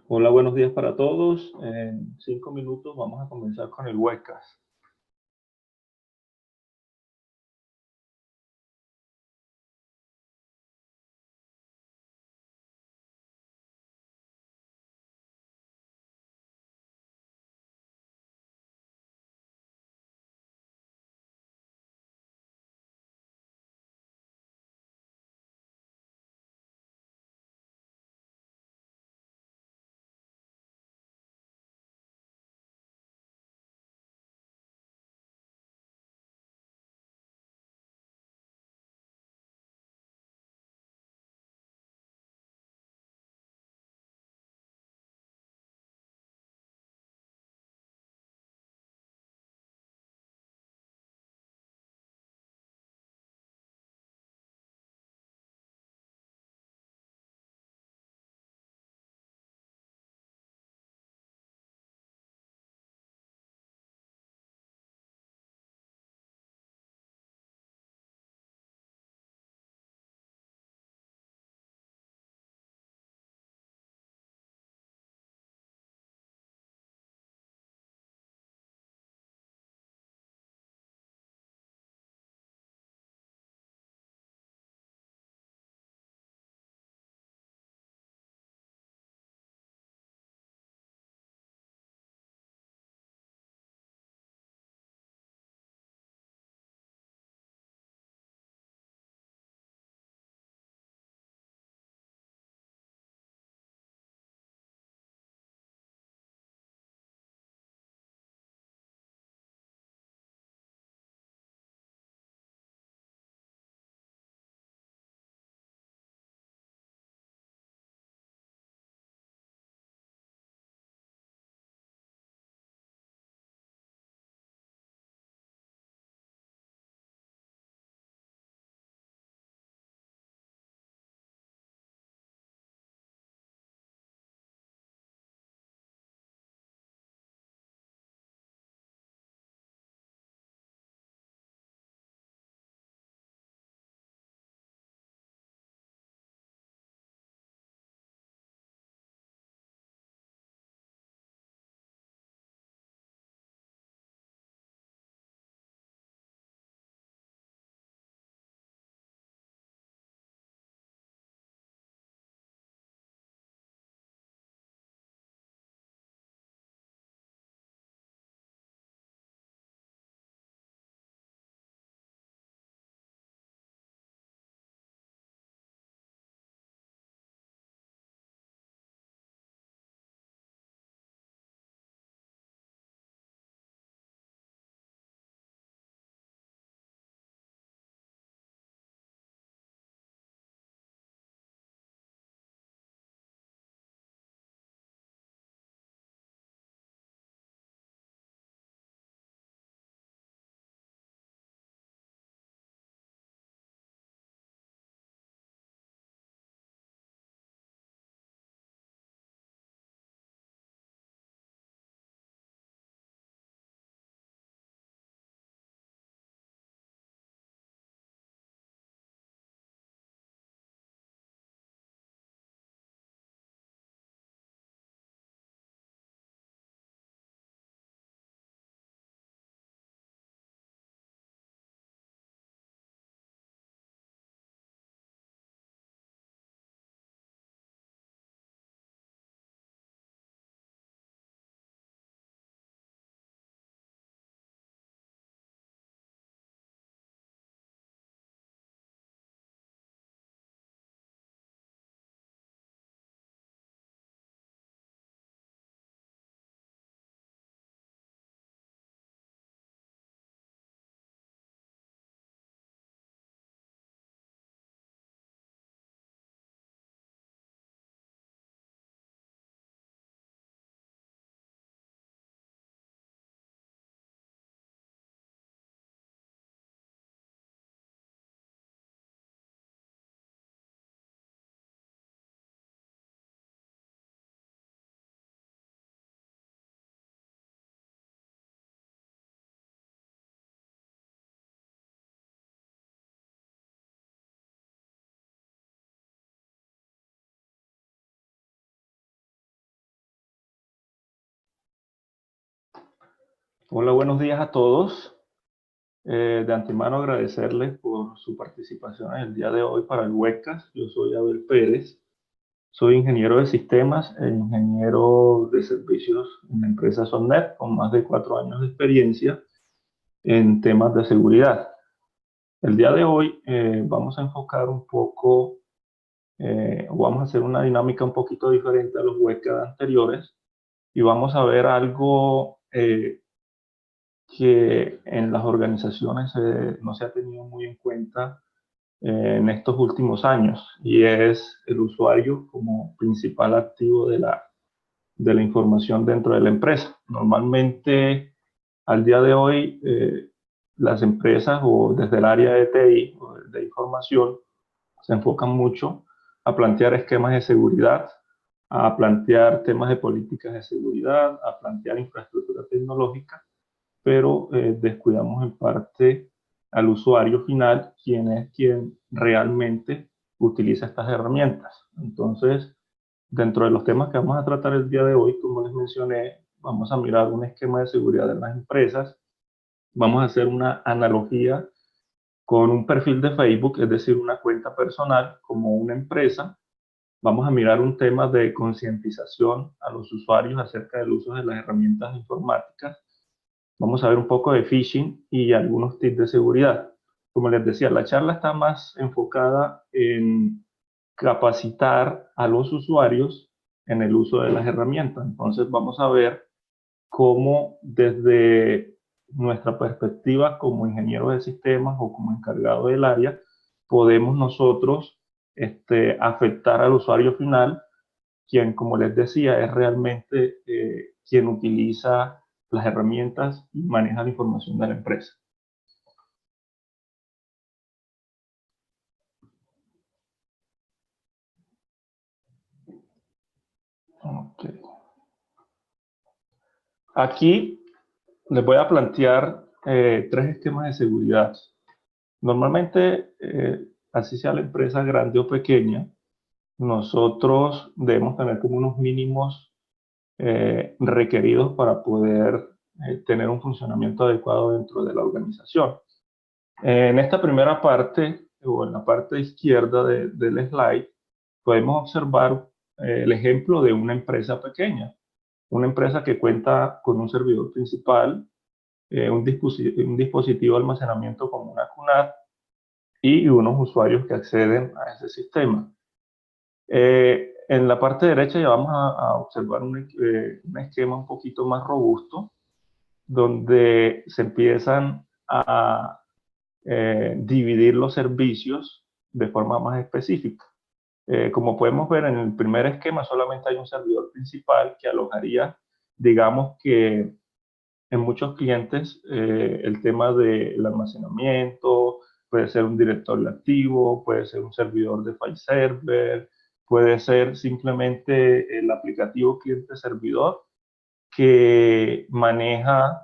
Hola, buenos días para todos. En 5 minutos vamos a comenzar con el webcast. Hola, buenos días a todos. De antemano agradecerles por su participación en el día de hoy para el webcast. Yo soy Abel Pérez, soy ingeniero de sistemas e ingeniero de servicios en la empresa Sonnet, con más de 4 años de experiencia en temas de seguridad. El día de hoy vamos a enfocar un poco, o vamos a hacer una dinámica un poquito diferente a los webcasts anteriores, y vamos a ver algo que en las organizaciones no se ha tenido muy en cuenta en estos últimos años, y es el usuario como principal activo de la información dentro de la empresa. Normalmente, al día de hoy, las empresas o desde el área de TI o de información se enfocan mucho a plantear esquemas de seguridad, a plantear temas de políticas de seguridad, a plantear infraestructura tecnológica, pero descuidamos en parte al usuario final, quien realmente utiliza estas herramientas. Entonces, dentro de los temas que vamos a tratar el día de hoy, como les mencioné, vamos a mirar un esquema de seguridad de las empresas, vamos a hacer una analogía con un perfil de Facebook, es decir, una cuenta personal como una empresa. Vamos a mirar un tema de concientización a los usuarios acerca del uso de las herramientas informáticas. Vamos a ver un poco de phishing y algunos tips de seguridad. Como les decía, la charla está más enfocada en capacitar a los usuarios en el uso de las herramientas. Entonces vamos a ver cómo desde nuestra perspectiva como ingeniero de sistemas o como encargado del área, podemos nosotros afectar al usuario final, quien, como les decía, es realmente quien utiliza las herramientas y maneja la información de la empresa. Okay. Aquí les voy a plantear 3 esquemas de seguridad. Normalmente, así sea la empresa grande o pequeña, nosotros debemos tener como unos mínimos requeridos para poder tener un funcionamiento adecuado dentro de la organización. En esta primera parte, o en la parte izquierda del slide, podemos observar el ejemplo de una empresa pequeña, una empresa que cuenta con un servidor principal, un dispositivo de almacenamiento como una QNAP y unos usuarios que acceden a ese sistema. En la parte derecha ya vamos a observar un esquema un poquito más robusto, donde se empiezan a dividir los servicios de forma más específica. Como podemos ver en el primer esquema, solamente hay un servidor principal que alojaría, digamos que en muchos clientes, el tema del almacenamiento, puede ser un directorio activo, puede ser un servidor de file server, puede ser simplemente el aplicativo cliente-servidor que maneja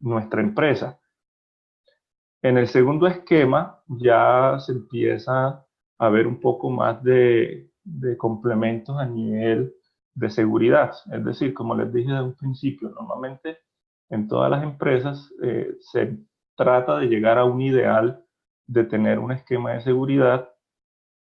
nuestra empresa. En el segundo esquema ya se empieza a ver un poco más de complementos a nivel de seguridad. Es decir, como les dije desde un principio, normalmente en todas las empresas se trata de llegar a un ideal de tener un esquema de seguridad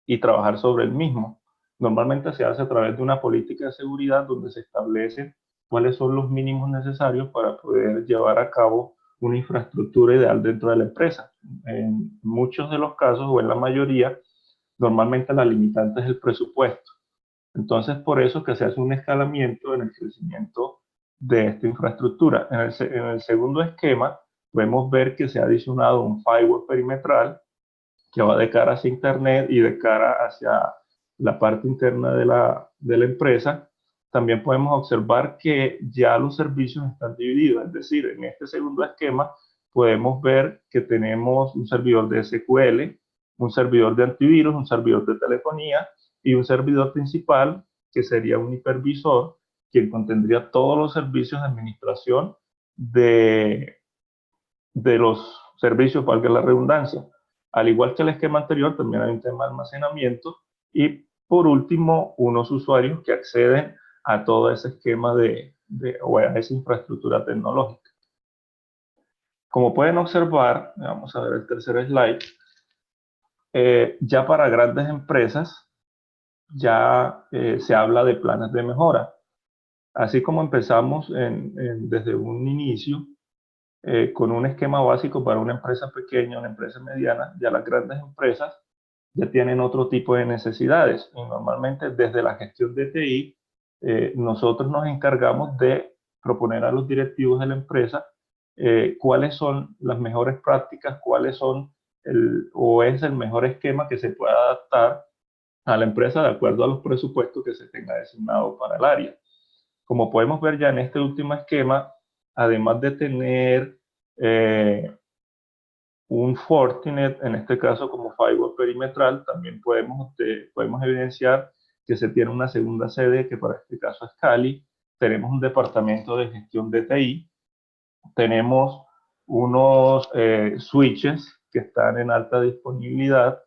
y trabajar sobre el mismo. Normalmente se hace a través de una política de seguridad donde se establecen cuáles son los mínimos necesarios para poder llevar a cabo una infraestructura ideal dentro de la empresa. En muchos de los casos, o en la mayoría, normalmente la limitante es el presupuesto. Entonces, por eso que se hace un escalamiento en el crecimiento de esta infraestructura. En el segundo esquema, podemos ver que se ha adicionado un firewall perimetral que va de cara hacia Internet y de cara hacia la parte interna de la empresa. También podemos observar que ya los servicios están divididos, es decir, en este segundo esquema podemos ver que tenemos un servidor de SQL, un servidor de antivirus, un servidor de telefonía y un servidor principal que sería un hipervisor, quien contendría todos los servicios de administración de los servicios, valga la redundancia. Al igual que el esquema anterior, también hay un tema de almacenamiento y, por último, unos usuarios que acceden a todo ese esquema o a esa infraestructura tecnológica. Como pueden observar, vamos a ver el tercer slide, ya para grandes empresas ya se habla de planes de mejora. Así como empezamos desde un inicio con un esquema básico para una empresa pequeña, una empresa mediana, ya las grandes empresas ya tienen otro tipo de necesidades. Y normalmente desde la gestión de TI, nosotros nos encargamos de proponer a los directivos de la empresa cuáles son las mejores prácticas, cuáles son o es el mejor esquema que se pueda adaptar a la empresa de acuerdo a los presupuestos que se tenga designado para el área. Como podemos ver ya en este último esquema, además de tener un Fortinet, en este caso como firewall perimetral, también podemos evidenciar que se tiene una segunda sede, que para este caso es Cali. Tenemos un departamento de gestión de TI. Tenemos unos switches que están en alta disponibilidad.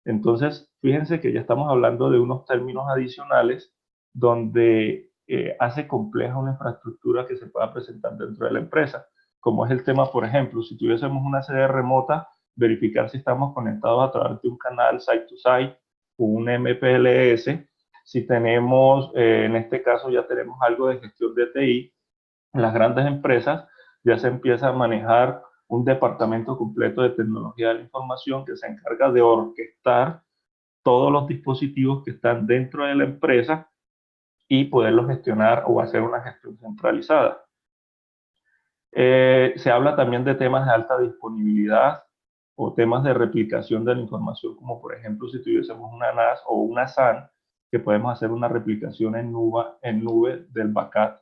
Entonces, fíjense que ya estamos hablando de unos términos adicionales donde hace compleja una infraestructura que se pueda presentar dentro de la empresa, como es el tema, por ejemplo, si tuviésemos una sede remota, verificar si estamos conectados a través de un canal site-to-site o un MPLS. Si tenemos, en este caso ya tenemos algo de gestión de TI, en las grandes empresas ya se empieza a manejar un departamento completo de tecnología de la información que se encarga de orquestar todos los dispositivos que están dentro de la empresa y poderlos gestionar o hacer una gestión centralizada. Se habla también de temas de alta disponibilidad o temas de replicación de la información, como por ejemplo si tuviésemos una NAS o una SAN, que podemos hacer una replicación en nube del backup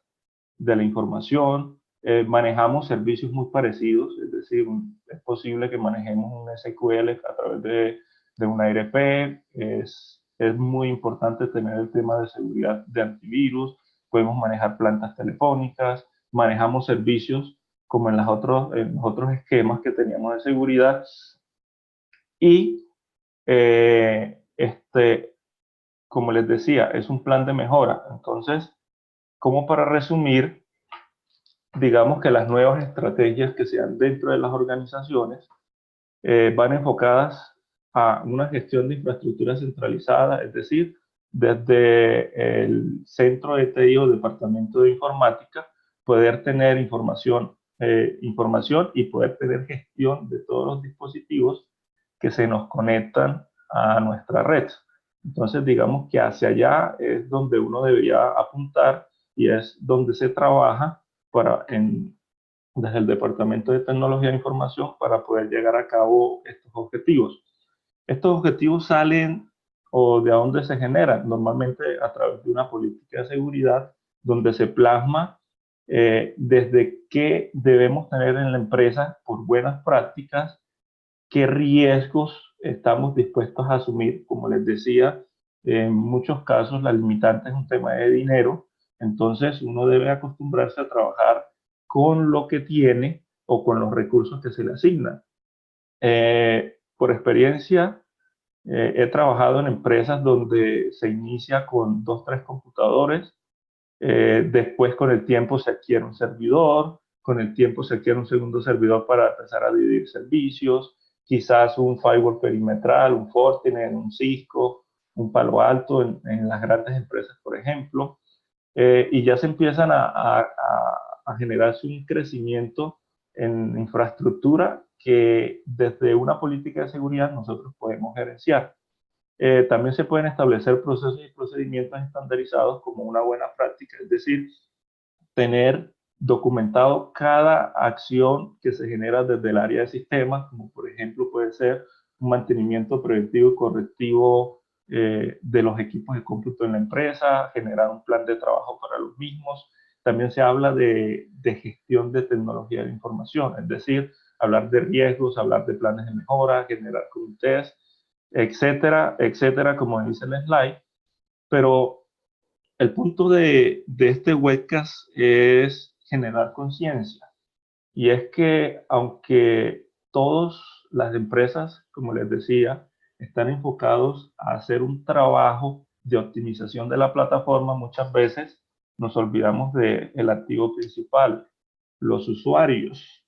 de la información. Manejamos servicios muy parecidos, es decir, es posible que manejemos un SQL a través de una ERP. Es muy importante tener el tema de seguridad de antivirus. Podemos manejar plantas telefónicas, manejamos servicios como en los otros esquemas que teníamos de seguridad. Y como les decía, es un plan de mejora. Entonces, como para resumir, digamos que las nuevas estrategias que se dan dentro de las organizaciones van enfocadas a una gestión de infraestructura centralizada, es decir, desde el centro de TI o departamento de informática, poder tener información y poder tener gestión de todos los dispositivos que se nos conectan a nuestra red. Entonces, digamos que hacia allá es donde uno debería apuntar y es donde se trabaja desde el Departamento de Tecnología de Información para poder llegar a cabo estos objetivos. Estos objetivos salen o de dónde se generan, normalmente a través de una política de seguridad donde se plasma desde qué debemos tener en la empresa por buenas prácticas, qué riesgos estamos dispuestos a asumir. Como les decía, en muchos casos la limitante es un tema de dinero, entonces uno debe acostumbrarse a trabajar con lo que tiene o con los recursos que se le asignan. Por experiencia, he trabajado en empresas donde se inicia con 2, 3 computadores, después con el tiempo se adquiere un servidor, con el tiempo se adquiere un segundo servidor para empezar a dividir servicios, quizás un firewall perimetral, un Fortinet, un Cisco, un Palo Alto en las grandes empresas, por ejemplo, y ya se empiezan a generarse un crecimiento en infraestructura que desde una política de seguridad nosotros podemos gerenciar. También se pueden establecer procesos y procedimientos estandarizados como una buena práctica, es decir, tener documentado cada acción que se genera desde el área de sistemas, como por ejemplo puede ser un mantenimiento preventivo y correctivo de los equipos de cómputo en la empresa, generar un plan de trabajo para los mismos. También se habla de gestión de tecnología de información, es decir, hablar de riesgos, hablar de planes de mejora, generar comités, etcétera, etcétera, como dice el slide. Pero el punto de este webcast es generar conciencia. Y es que aunque todas las empresas, como les decía, están enfocados a hacer un trabajo de optimización de la plataforma, muchas veces nos olvidamos del activo principal, los usuarios.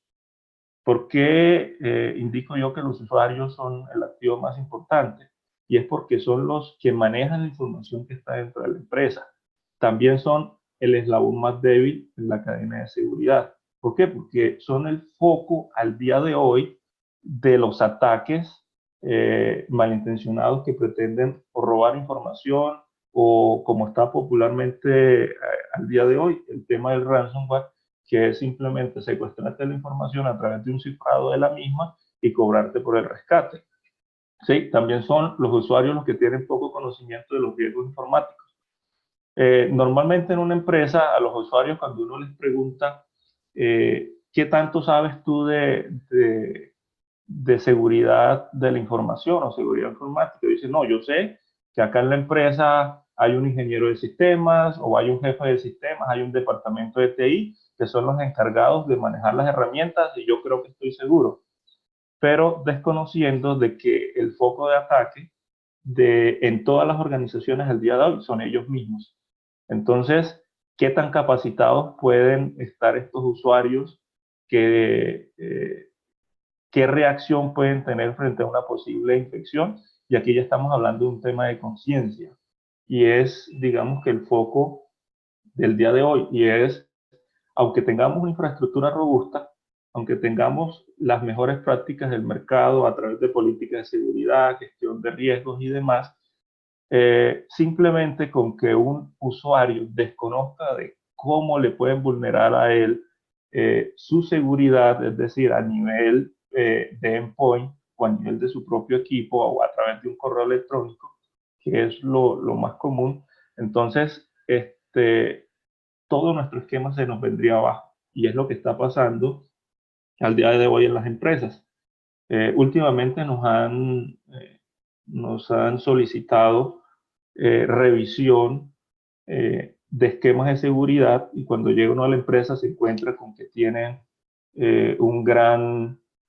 ¿Por qué indico yo que los usuarios son el activo más importante? Y es porque son los que manejan la información que está dentro de la empresa. También son el eslabón más débil en la cadena de seguridad. ¿Por qué? Porque son el foco al día de hoy de los ataques malintencionados que pretenden o robar información o, como está popularmente al día de hoy, el tema del ransomware, que es simplemente secuestrarte la información a través de un cifrado de la misma y cobrarte por el rescate. ¿Sí? También son los usuarios los que tienen poco conocimiento de los riesgos informáticos. Normalmente en una empresa, a los usuarios, cuando uno les pregunta qué tanto sabes tú de seguridad de la información o seguridad informática, dicen, no, yo sé que acá en la empresa hay un ingeniero de sistemas o hay un jefe de sistemas, hay un departamento de TI que son los encargados de manejar las herramientas y yo creo que estoy seguro, pero desconociendo de que el foco de ataque en todas las organizaciones al día de hoy son ellos mismos. Entonces, ¿qué tan capacitados pueden estar estos usuarios? ¿Qué reacción pueden tener frente a una posible infección? Y aquí ya estamos hablando de un tema de conciencia. Y es, digamos, que el foco del día de hoy. Y es, aunque tengamos una infraestructura robusta, aunque tengamos las mejores prácticas del mercado a través de políticas de seguridad, gestión de riesgos y demás, simplemente con que un usuario desconozca de cómo le pueden vulnerar a él su seguridad, es decir, a nivel de endpoint o a nivel de su propio equipo o a través de un correo electrónico, que es lo más común, entonces todo nuestro esquema se nos vendría abajo. Y es lo que está pasando al día de hoy en las empresas. Últimamente nos han solicitado revisión de esquemas de seguridad y cuando llega uno a la empresa se encuentra con que tienen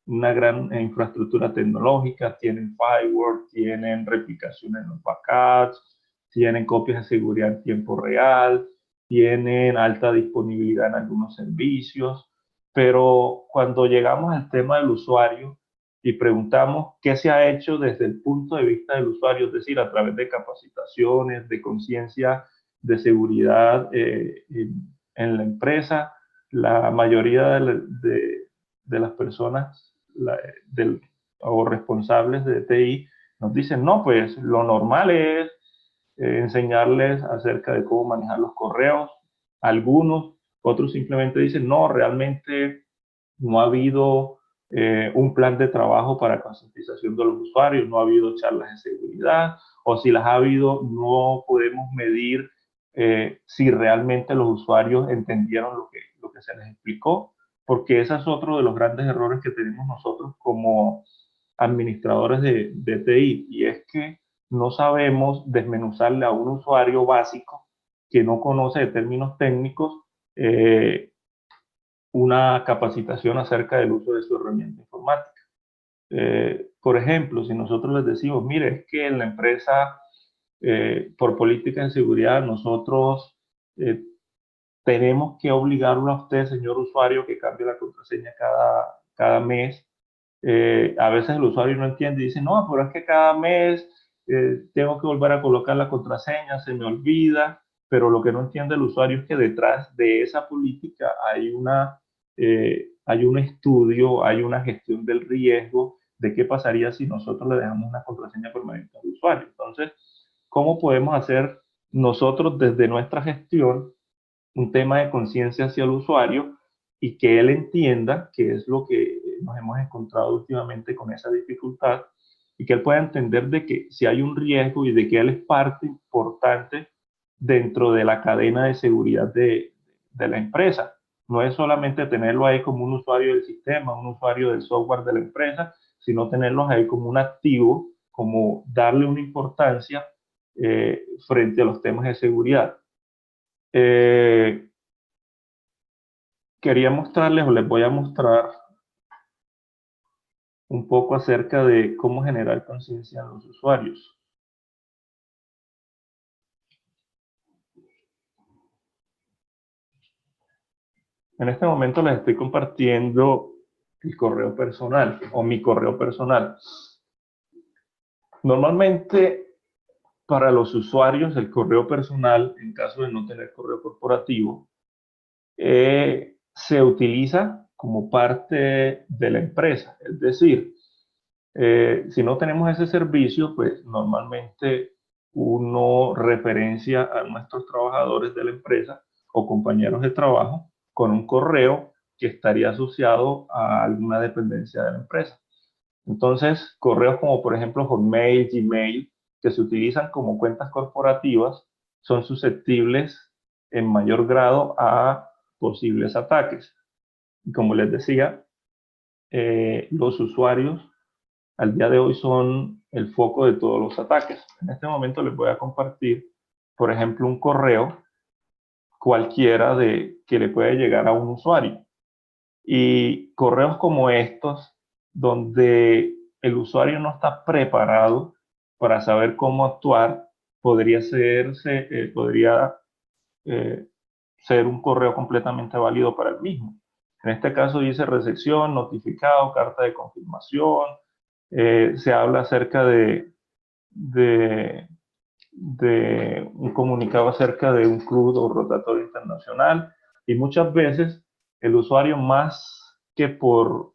una gran infraestructura tecnológica, tienen firewall, tienen replicación en los backups, tienen copias de seguridad en tiempo real, tienen alta disponibilidad en algunos servicios, pero cuando llegamos al tema del usuario, y preguntamos qué se ha hecho desde el punto de vista del usuario, es decir, a través de capacitaciones, de conciencia de seguridad en la empresa. La mayoría de las personas o responsables de TI nos dicen, no, pues lo normal es enseñarles acerca de cómo manejar los correos. Algunos, otros simplemente dicen, no, realmente no ha habido un plan de trabajo para concientización de los usuarios, no ha habido charlas de seguridad, o si las ha habido, no podemos medir si realmente los usuarios entendieron lo que se les explicó, porque ese es otro de los grandes errores que tenemos nosotros como administradores de TI, y es que no sabemos desmenuzarle a un usuario básico que no conoce de términos técnicos una capacitación acerca del uso de su herramienta informática. Por ejemplo, si nosotros les decimos, mire, es que en la empresa, por política de seguridad, nosotros tenemos que obligarlo a usted, señor usuario, que cambie la contraseña cada mes. A veces el usuario no entiende y dice, no, pero es que cada mes tengo que volver a colocar la contraseña, se me olvida, pero lo que no entiende el usuario es que detrás de esa política hay un estudio, hay una gestión del riesgo de qué pasaría si nosotros le dejamos una contraseña permanente al usuario. Entonces, ¿cómo podemos hacer nosotros desde nuestra gestión un tema de conciencia hacia el usuario y que él entienda qué es lo que nos hemos encontrado últimamente con esa dificultad y que él pueda entender de que si hay un riesgo y de que él es parte importante dentro de la cadena de seguridad de la empresa? No es solamente tenerlo ahí como un usuario del sistema, un usuario del software de la empresa, sino tenerlos ahí como un activo, como darle una importancia frente a los temas de seguridad. Eh, Quería mostrarles o les voy a mostrar un poco acerca de cómo generar conciencia en los usuarios. En este momento les estoy compartiendo el correo personal o mi correo personal. Normalmente para los usuarios el correo personal, en caso de no tener correo corporativo, se utiliza como parte de la empresa. Es decir, si no tenemos ese servicio, pues normalmente uno referencia a nuestros trabajadores de la empresa o compañeros de trabajo con un correo que estaría asociado a alguna dependencia de la empresa. Entonces, correos como por ejemplo Hotmail, Gmail, que se utilizan como cuentas corporativas, son susceptibles en mayor grado a posibles ataques. Y como les decía, los usuarios al día de hoy son el foco de todos los ataques. En este momento les voy a compartir, por ejemplo, un correo cualquiera que le puede llegar a un usuario. Y correos como estos, donde el usuario no está preparado para saber cómo actuar, podría ser un correo completamente válido para el mismo. En este caso dice recepción, notificado, carta de confirmación. Se habla acerca de, de un comunicado acerca de un crudo o rotatorio internacional, y muchas veces el usuario, más que por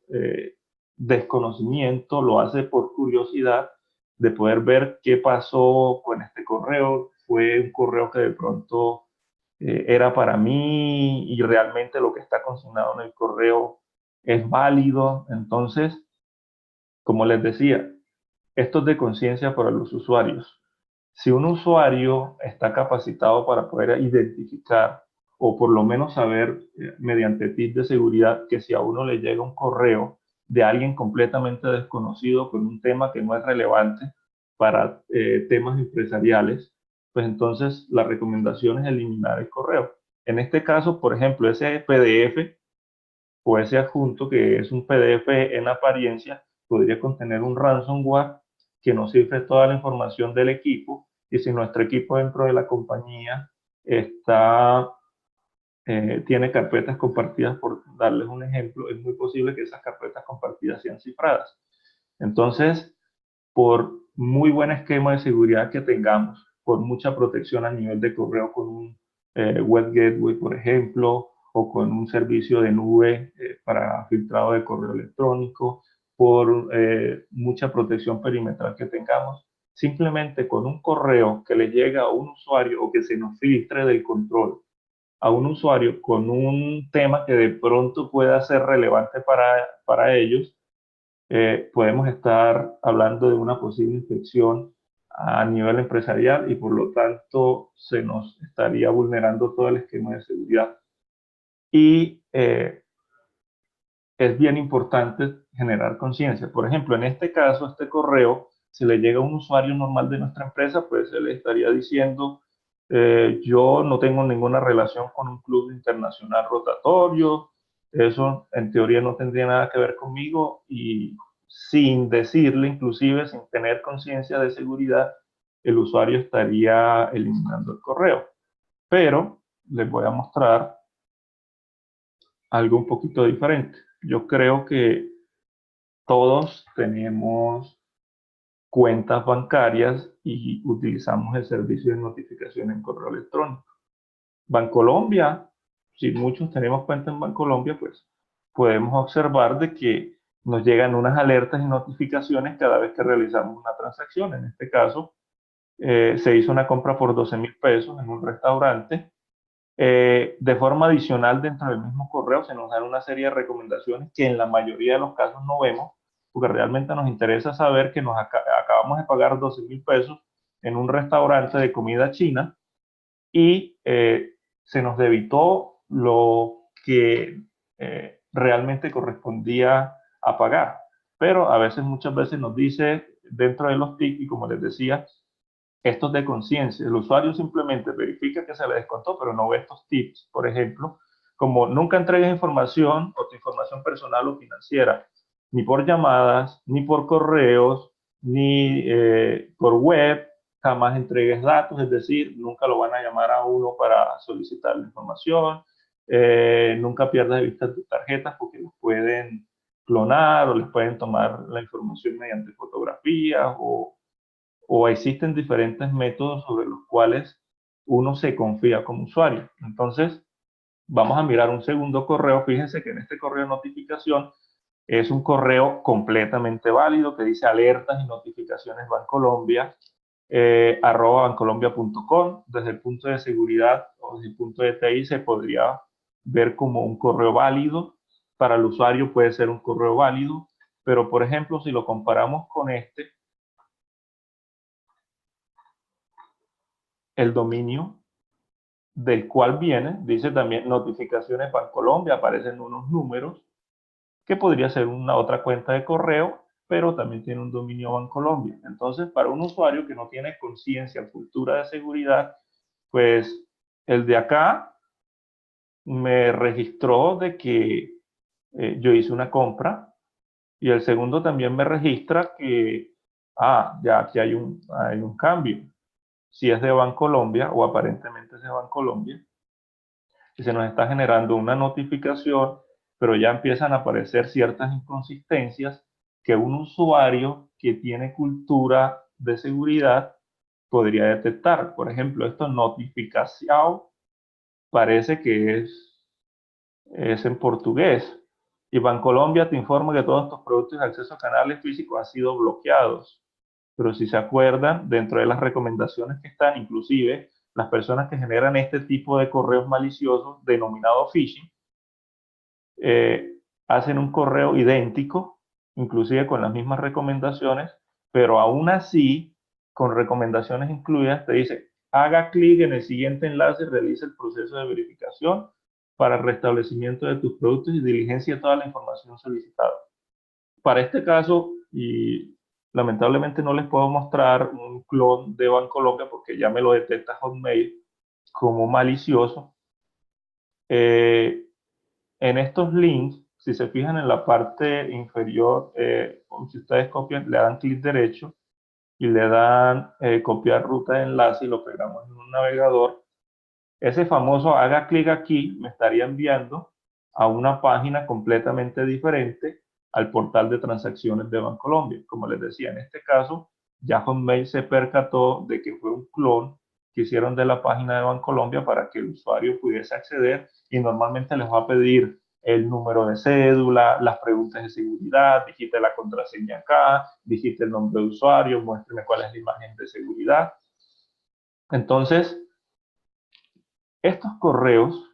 desconocimiento, lo hace por curiosidad de poder ver qué pasó con este correo. Fue un correo que de pronto era para mí y realmente lo que está consignado en el correo es válido. Entonces, como les decía, esto es de conciencia para los usuarios. Si un usuario está capacitado para poder identificar o por lo menos saber mediante tips de seguridad que si a uno le llega un correo de alguien completamente desconocido con un tema que no es relevante para temas empresariales, pues entonces la recomendación es eliminar el correo. En este caso, por ejemplo, ese PDF o ese adjunto, que es un PDF en apariencia, podría contener un ransomware que nos cifre toda la información del equipo, y si nuestro equipo dentro de la compañía tiene carpetas compartidas, por darles un ejemplo, es muy posible que esas carpetas compartidas sean cifradas. Entonces, por muy buen esquema de seguridad que tengamos, por mucha protección a nivel de correo con un web gateway, por ejemplo, o con un servicio de nube para filtrado de correo electrónico, por mucha protección perimetral que tengamos, simplemente con un correo que le llega a un usuario o que se nos filtre del control a un usuario con un tema que de pronto pueda ser relevante para ellos, podemos estar hablando de una posible infección a nivel empresarial y por lo tanto se nos estaría vulnerando todo el esquema de seguridad. Y es bien importante generar conciencia. Por ejemplo, en este caso, este correo, si le llega a un usuario normal de nuestra empresa, pues él estaría diciendo, yo no tengo ninguna relación con un club internacional rotatorio, eso en teoría no tendría nada que ver conmigo, y sin decirle, inclusive sin tener conciencia de seguridad, el usuario estaría eliminando el correo. Pero les voy a mostrar algo un poquito diferente. Yo creo que todos tenemos cuentas bancarias y utilizamos el servicio de notificación en correo electrónico. Bancolombia, si muchos tenemos cuenta en Bancolombia, pues podemos observar de que nos llegan unas alertas y notificaciones cada vez que realizamos una transacción. En este caso, se hizo una compra por 12.000 pesos en un restaurante. De forma adicional, dentro del mismo correo se nos dan una serie de recomendaciones que en la mayoría de los casos no vemos, porque realmente nos interesa saber que acabamos de pagar 12.000 pesos en un restaurante de comida china y se nos debitó lo que realmente correspondía a pagar. Pero a veces, muchas veces nos dice dentro de los TIC, y como les decía, estos de conciencia. El usuario simplemente verifica que se le descontó, pero no ve estos tips, por ejemplo, como nunca entregues información o tu información personal o financiera, ni por llamadas, ni por correos, ni por web, jamás entregues datos, es decir, nunca lo van a llamar a uno para solicitar la información. Nunca pierdas de vista tus tarjetas porque las pueden clonar o les pueden tomar la información mediante fotografías o existen diferentes métodos sobre los cuales uno se confía como usuario. Entonces, vamos a mirar un segundo correo. Fíjense que en este correo de notificación es un correo completamente válido que dice alertas y notificaciones Bancolombia, @bancolombia.com. Desde el punto de seguridad o desde el punto de TI se podría ver como un correo válido. Para el usuario puede ser un correo válido, pero por ejemplo, si lo comparamos con este, el dominio del cual viene, dice también notificaciones Bancolombia, aparecen unos números, que podría ser una otra cuenta de correo, pero también tiene un dominio Bancolombia. Entonces, para un usuario que no tiene conciencia, cultura de seguridad, pues el de acá me registró de que yo hice una compra y el segundo también me registra que, ya aquí hay un cambio. Si es de Bancolombia o aparentemente es de Bancolombia, y se nos está generando una notificación, pero ya empiezan a aparecer ciertas inconsistencias que un usuario que tiene cultura de seguridad podría detectar. Por ejemplo, esto notificación parece que es en portugués. Y Bancolombia te informa que todos estos productos de acceso a canales físicos han sido bloqueados. Pero si se acuerdan, dentro de las recomendaciones que están, inclusive las personas que generan este tipo de correos maliciosos denominados phishing, hacen un correo idéntico, inclusive con las mismas recomendaciones, pero aún así, con recomendaciones incluidas, te dice, haga clic en el siguiente enlace y realice el proceso de verificación para el restablecimiento de tus productos y diligencia toda la información solicitada. Para este caso, y lamentablemente no les puedo mostrar un clon de Bancolombia porque ya me lo detecta Hotmail como malicioso. En estos links, si se fijan en la parte inferior, si ustedes copian, le dan clic derecho y le dan copiar ruta de enlace y lo pegamos en un navegador, ese famoso haga clic aquí me estaría enviando a una página completamente diferente al portal de transacciones de Bancolombia. Como les decía, en este caso, ya Hotmail se percató de que fue un clon que hicieron de la página de Bancolombia para que el usuario pudiese acceder y normalmente les va a pedir el número de cédula, las preguntas de seguridad, digite la contraseña acá, digite el nombre de usuario, muéstreme cuál es la imagen de seguridad. Entonces, estos correos,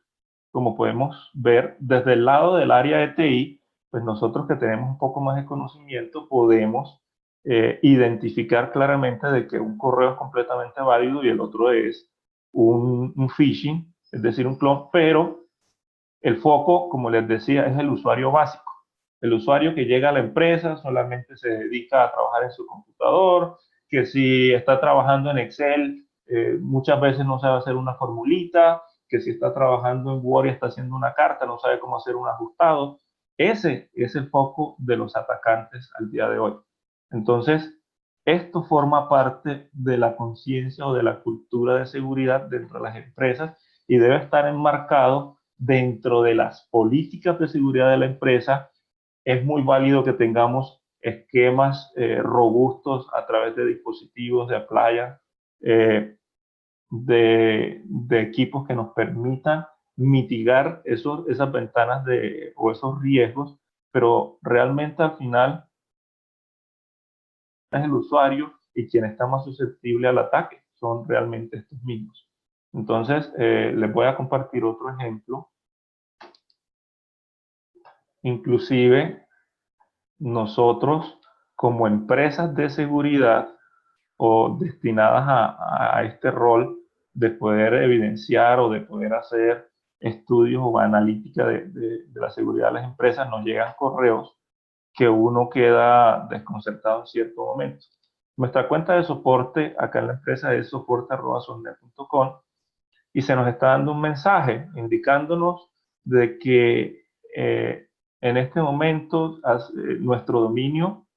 como podemos ver, desde el lado del área de TI, pues nosotros que tenemos un poco más de conocimiento podemos identificar claramente de que un correo es completamente válido y el otro es un phishing, es decir, un clon, pero el foco, como les decía, es el usuario básico. El usuario que llega a la empresa solamente se dedica a trabajar en su computador, que si está trabajando en Excel, muchas veces no sabe hacer una formulita, que si está trabajando en Word y está haciendo una carta, no sabe cómo hacer un ajustado. Ese es el foco de los atacantes al día de hoy. Entonces, esto forma parte de la conciencia o de la cultura de seguridad dentro de las empresas y debe estar enmarcado dentro de las políticas de seguridad de la empresa. Es muy válido que tengamos esquemas robustos a través de dispositivos de appliance, de equipos que nos permitan mitigar esas ventanas o esos riesgos, pero realmente al final es el usuario y quien está más susceptible al ataque son realmente estos mismos. Entonces, les voy a compartir otro ejemplo. Inclusive, nosotros como empresas de seguridad o destinadas a este rol de poder evidenciar o de poder hacer estudios o analítica de la seguridad de las empresas, nos llegan correos que uno queda desconcertado en cierto momento. Nuestra cuenta de soporte acá en la empresa es soporte@sonnet.com y se nos está dando un mensaje indicándonos de que en este momento nuestro dominio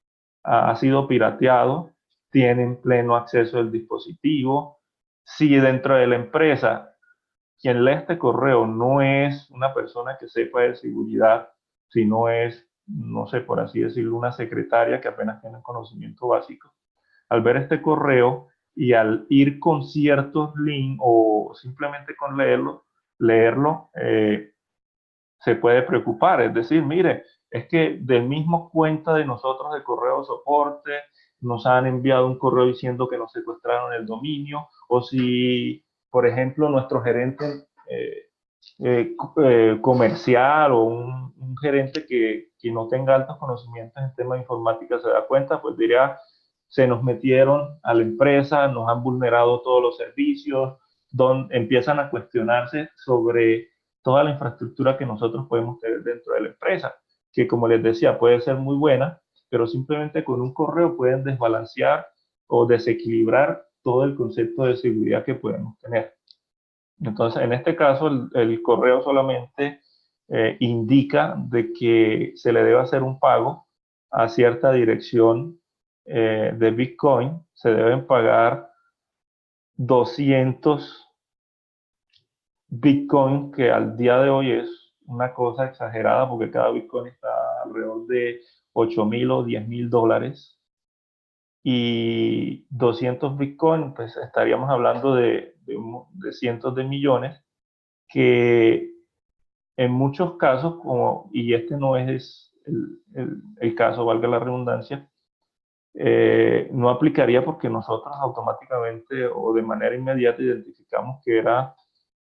ha sido pirateado, tienen pleno acceso al dispositivo. Si dentro de la empresa quien lee este correo no es una persona que sepa de seguridad, sino es, no sé, por así decirlo, una secretaria que apenas tiene conocimiento básico, al ver este correo y al ir con ciertos links o simplemente con leerlo, se puede preocupar. Es decir, mire, es que del mismo cuenta de nosotros de correo soporte, nos han enviado un correo diciendo que nos secuestraron el dominio, o si, por ejemplo, nuestro gerente comercial o un gerente que no tenga altos conocimientos en temas de informática se da cuenta, pues diría, se nos metieron a la empresa, nos han vulnerado todos los servicios, donde empiezan a cuestionarse sobre toda la infraestructura que nosotros podemos tener dentro de la empresa, que como les decía, puede ser muy buena, pero simplemente con un correo pueden desbalancear o desequilibrar todo el concepto de seguridad que podemos tener. Entonces, en este caso, el correo solamente indica de que se le debe hacer un pago a cierta dirección de Bitcoin. Se deben pagar 200 Bitcoin, que al día de hoy es una cosa exagerada porque cada Bitcoin está alrededor de 8.000 o 10.000 dólares. Y 200 Bitcoin, pues estaríamos hablando de cientos de millones que en muchos casos, y este no es el caso, valga la redundancia, no aplicaría porque nosotros automáticamente o de manera inmediata identificamos que era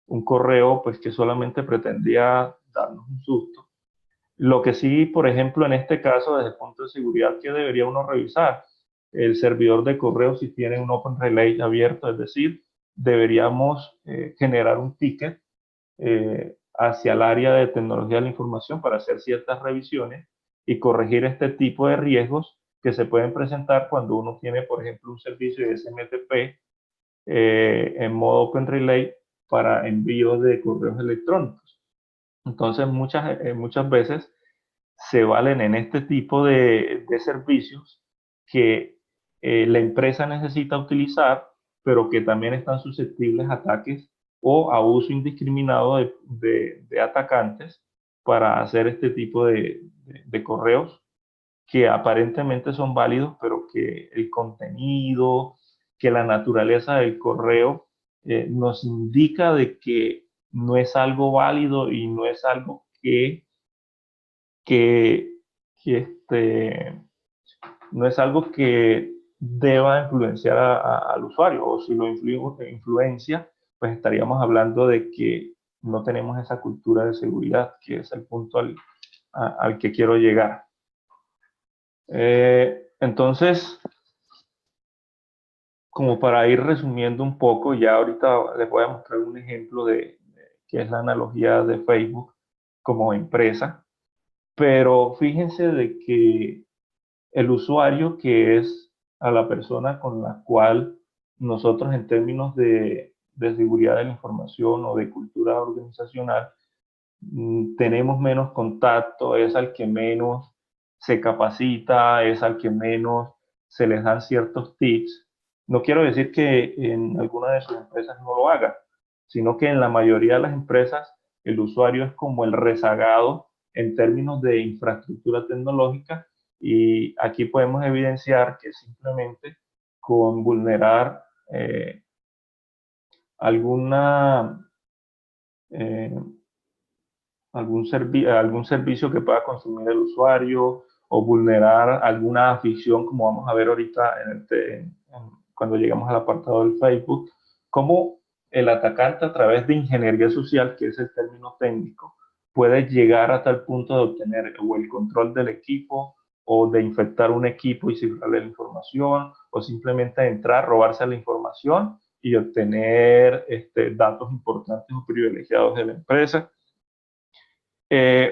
un correo pues que solamente pretendía darnos un susto. Lo que sí, por ejemplo, en este caso, desde el punto de seguridad, que debería uno revisar el servidor de correo si tiene un Open Relay abierto, es decir, deberíamos generar un ticket hacia el área de tecnología de la información para hacer ciertas revisiones y corregir este tipo de riesgos que se pueden presentar cuando uno tiene, por ejemplo, un servicio de SMTP en modo Open Relay para envío de correos electrónicos. Entonces, muchas veces se valen en este tipo de servicios que la empresa necesita utilizar, pero que también están susceptibles a ataques o a uso indiscriminado de atacantes para hacer este tipo de correos que aparentemente son válidos, pero que el contenido, que la naturaleza del correo nos indica de que no es algo válido y no es algo que, que no es algo que deba influenciar al usuario, o si lo influencia, pues estaríamos hablando de que no tenemos esa cultura de seguridad, que es el punto al que quiero llegar. Entonces, como para ir resumiendo un poco, ya ahorita les voy a mostrar un ejemplo de qué es la analogía de Facebook como empresa, pero fíjense de que el usuario, que es a la persona con la cual nosotros en términos de seguridad de la información o de cultura organizacional tenemos menos contacto, es al que menos se capacita, es al que menos se les dan ciertos tips. No quiero decir que en alguna de sus empresas no lo haga, sino que en la mayoría de las empresas el usuario es como el rezagado en términos de infraestructura tecnológica y aquí podemos evidenciar que simplemente con vulnerar alguna eh, algún servicio que pueda consumir el usuario o vulnerar alguna afición, como vamos a ver ahorita cuando llegamos al apartado del Facebook, como el atacante a través de ingeniería social, que es el término técnico, puede llegar hasta el punto de obtener o el control del equipo o de infectar un equipo y cifrarle la información o simplemente entrar, robarse la información y obtener datos importantes o privilegiados de la empresa.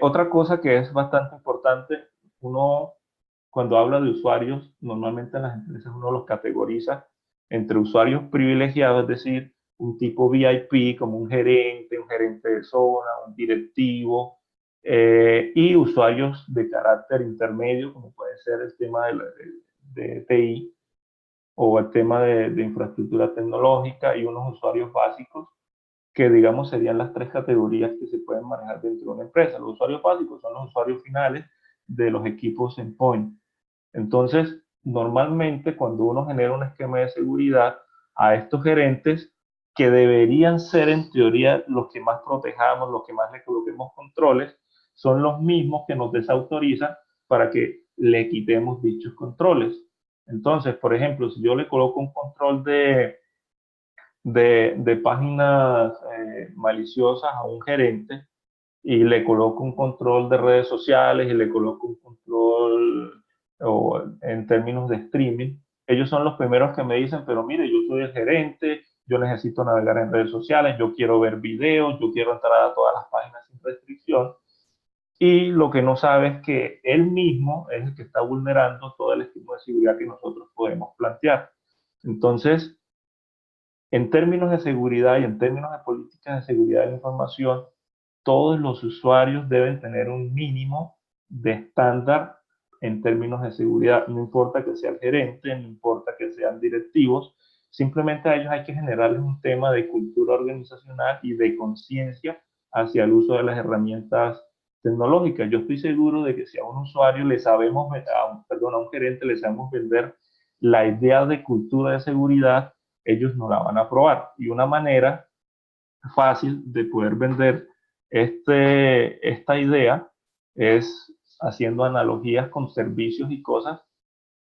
Otra cosa que es bastante importante, uno cuando habla de usuarios, normalmente en las empresas uno los categoriza entre usuarios privilegiados, es decir, un tipo VIP como un gerente de zona, un directivo, y usuarios de carácter intermedio, como puede ser el tema de TI o el tema de infraestructura tecnológica y unos usuarios básicos que digamos serían las tres categorías que se pueden manejar dentro de una empresa. Los usuarios básicos son los usuarios finales de los equipos endpoint. Entonces, normalmente cuando uno genera un esquema de seguridad, a estos gerentes, que deberían ser en teoría los que más protejamos, los que más le coloquemos controles, son los mismos que nos desautorizan para que le quitemos dichos controles. Entonces, por ejemplo, si yo le coloco un control de páginas maliciosas a un gerente y le coloco un control de redes sociales y le coloco un control o en términos de streaming, ellos son los primeros que me dicen, pero mire, yo soy el gerente, yo necesito navegar en redes sociales, yo quiero ver videos, yo quiero entrar a todas las páginas sin restricción. Y lo que no sabe es que él mismo es el que está vulnerando todo el esquema de seguridad que nosotros podemos plantear. Entonces, en términos de seguridad y en términos de políticas de seguridad de la información, todos los usuarios deben tener un mínimo de estándar en términos de seguridad. No importa que sea el gerente, no importa que sean directivos, simplemente a ellos hay que generarles un tema de cultura organizacional y de conciencia hacia el uso de las herramientas tecnológicas. Yo estoy seguro de que si a un usuario le sabemos, a un gerente le sabemos vender la idea de cultura de seguridad, ellos no la van a aprobar. Y una manera fácil de poder vender esta idea es haciendo analogías con servicios y cosas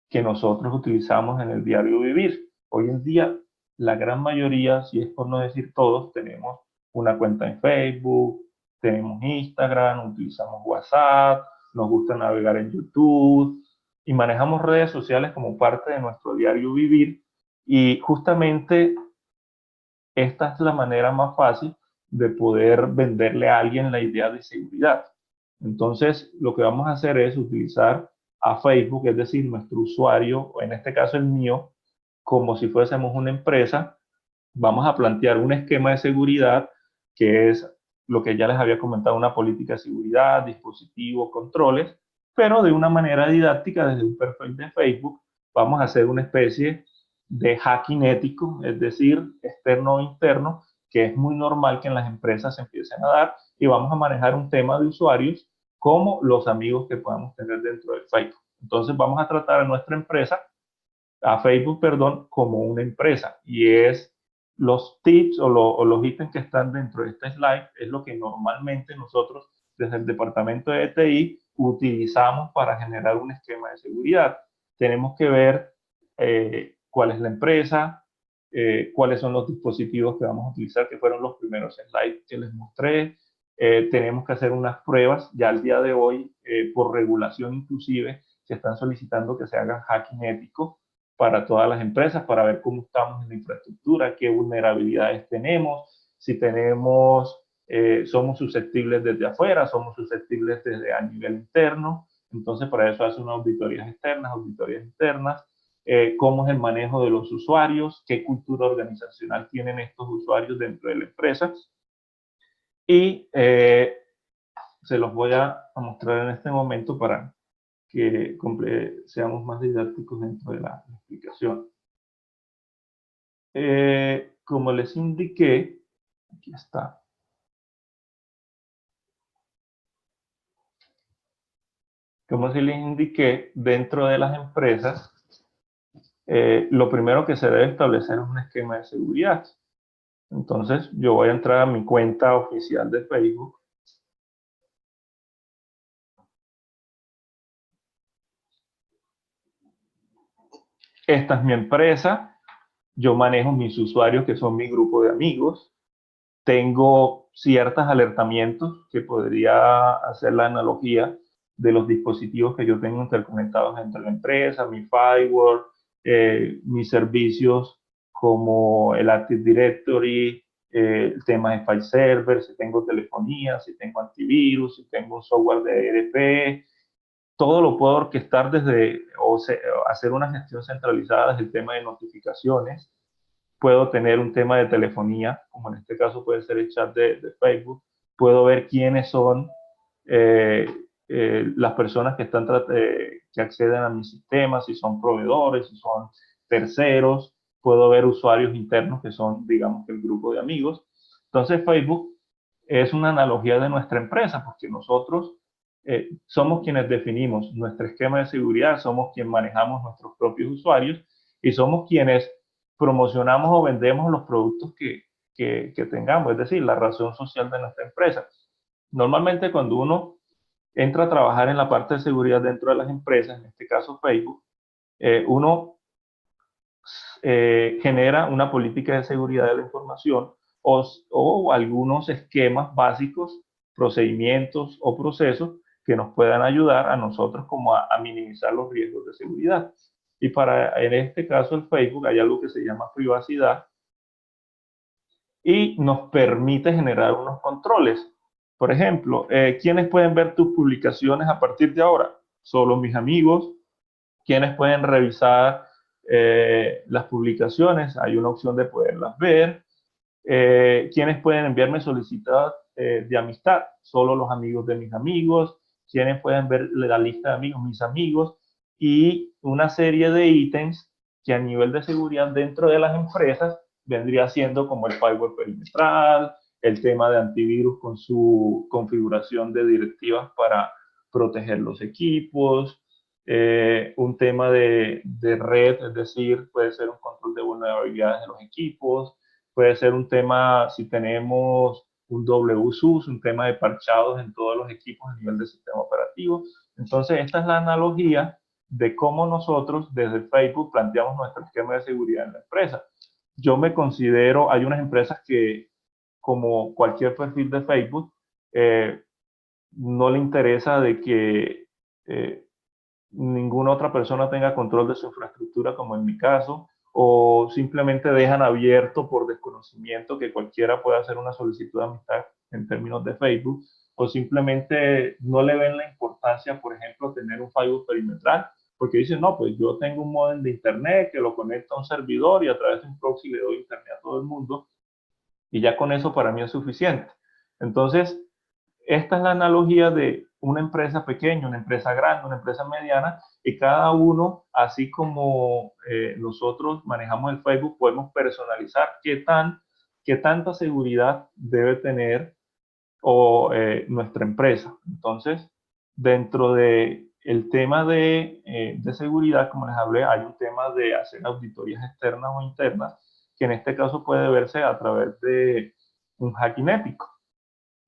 que nosotros utilizamos en el diario vivir. Hoy en día, la gran mayoría, si es por no decir todos, tenemos una cuenta en Facebook, tenemos Instagram, utilizamos WhatsApp, nos gusta navegar en YouTube y manejamos redes sociales como parte de nuestro diario vivir. Y justamente esta es la manera más fácil de poder venderle a alguien la idea de seguridad. Entonces, lo que vamos a hacer es utilizar a Facebook, es decir, nuestro usuario, o en este caso el mío, como si fuésemos una empresa. Vamos a plantear un esquema de seguridad que es lo que ya les había comentado, una política de seguridad, dispositivos, controles, pero de una manera didáctica desde un perfil de Facebook. Vamos a hacer una especie de hacking ético, es decir, externo o interno, que es muy normal que en las empresas se empiecen a dar, y vamos a manejar un tema de usuarios como los amigos que podamos tener dentro de Facebook. Entonces vamos a tratar a nuestra empresa, a Facebook, perdón, como una empresa, y es los tips o los ítems que están dentro de este slide, es lo que normalmente nosotros desde el departamento de TI utilizamos para generar un esquema de seguridad. Tenemos que ver cuál es la empresa, cuáles son los dispositivos que vamos a utilizar, que fueron los primeros slides que les mostré. Tenemos que hacer unas pruebas, ya al día de hoy, por regulación inclusive, se están solicitando que se hagan hacking ético para todas las empresas, para ver cómo estamos en la infraestructura, qué vulnerabilidades tenemos, si tenemos, somos susceptibles desde afuera, somos susceptibles desde a nivel interno. Entonces, para eso hacen auditorías externas, auditorías internas, cómo es el manejo de los usuarios, qué cultura organizacional tienen estos usuarios dentro de la empresa. Y se los voy a mostrar en este momento para que seamos más didácticos dentro de la explicación. Como les indiqué, aquí está. Como si les indiqué, dentro de las empresas, lo primero que se debe establecer es un esquema de seguridad. Entonces, yo voy a entrar a mi cuenta oficial de Facebook. Esta es mi empresa. Yo manejo mis usuarios, que son mi grupo de amigos. Tengo ciertos alertamientos que podría hacer la analogía de los dispositivos que yo tengo interconectados entre la empresa, mi firewall, mis servicios como el Active Directory, el tema de file server, si tengo telefonía, si tengo antivirus, si tengo un software de EDP, todo lo puedo orquestar desde o hacer una gestión centralizada desde el tema de notificaciones. Puedo tener un tema de telefonía, como en este caso puede ser el chat de Facebook. Puedo ver quiénes son eh, las personas que, que acceden a mi sistema, si son proveedores, si son terceros. Puedo ver usuarios internos que son, digamos, el grupo de amigos. Entonces Facebook es una analogía de nuestra empresa, porque nosotros somos quienes definimos nuestro esquema de seguridad, somos quienes manejamos nuestros propios usuarios y somos quienes promocionamos o vendemos los productos que tengamos, es decir, la razón social de nuestra empresa. Normalmente cuando uno entra a trabajar en la parte de seguridad dentro de las empresas, en este caso Facebook, uno genera una política de seguridad de la información o algunos esquemas básicos, procedimientos o procesos que nos puedan ayudar a nosotros como a minimizar los riesgos de seguridad. Y en este caso el Facebook hay algo que se llama privacidad y nos permite generar unos controles. Por ejemplo, ¿quiénes pueden ver tus publicaciones a partir de ahora? Solo mis amigos. ¿Quiénes pueden revisar las publicaciones? Hay una opción de poderlas ver. ¿Quiénes pueden enviarme solicitud de amistad? Solo los amigos de mis amigos. ¿Quiénes pueden ver la lista de amigos? Mis amigos. Y una serie de ítems que a nivel de seguridad dentro de las empresas vendría siendo como el firewall perimetral, el tema de antivirus con su configuración de directivas para proteger los equipos, un tema de red, es decir, puede ser un control de vulnerabilidades de los equipos, puede ser un tema si tenemos un WSUS, un tema de parchados en todos los equipos a nivel de sistema operativo. Entonces, esta es la analogía de cómo nosotros desde Facebook planteamos nuestro esquema de seguridad en la empresa. Yo me considero, hay unas empresas que, como cualquier perfil de Facebook, no le interesa de que ninguna otra persona tenga control de su infraestructura, como en mi caso, o simplemente dejan abierto por desconocimiento que cualquiera pueda hacer una solicitud de amistad en términos de Facebook, o simplemente no le ven la importancia, por ejemplo, tener un firewall perimetral, porque dicen, no, pues yo tengo un módem de internet que lo conecta a un servidor y a través de un proxy le doy internet a todo el mundo, y ya con eso para mí es suficiente. Entonces, esta es la analogía de una empresa pequeña, una empresa grande, una empresa mediana, y cada uno, así como nosotros manejamos el Facebook, podemos personalizar qué tanta seguridad debe tener nuestra empresa. Entonces, dentro de el tema de seguridad, como les hablé, hay un tema de hacer auditorías externas o internas, que en este caso puede verse a través de un hacking ético.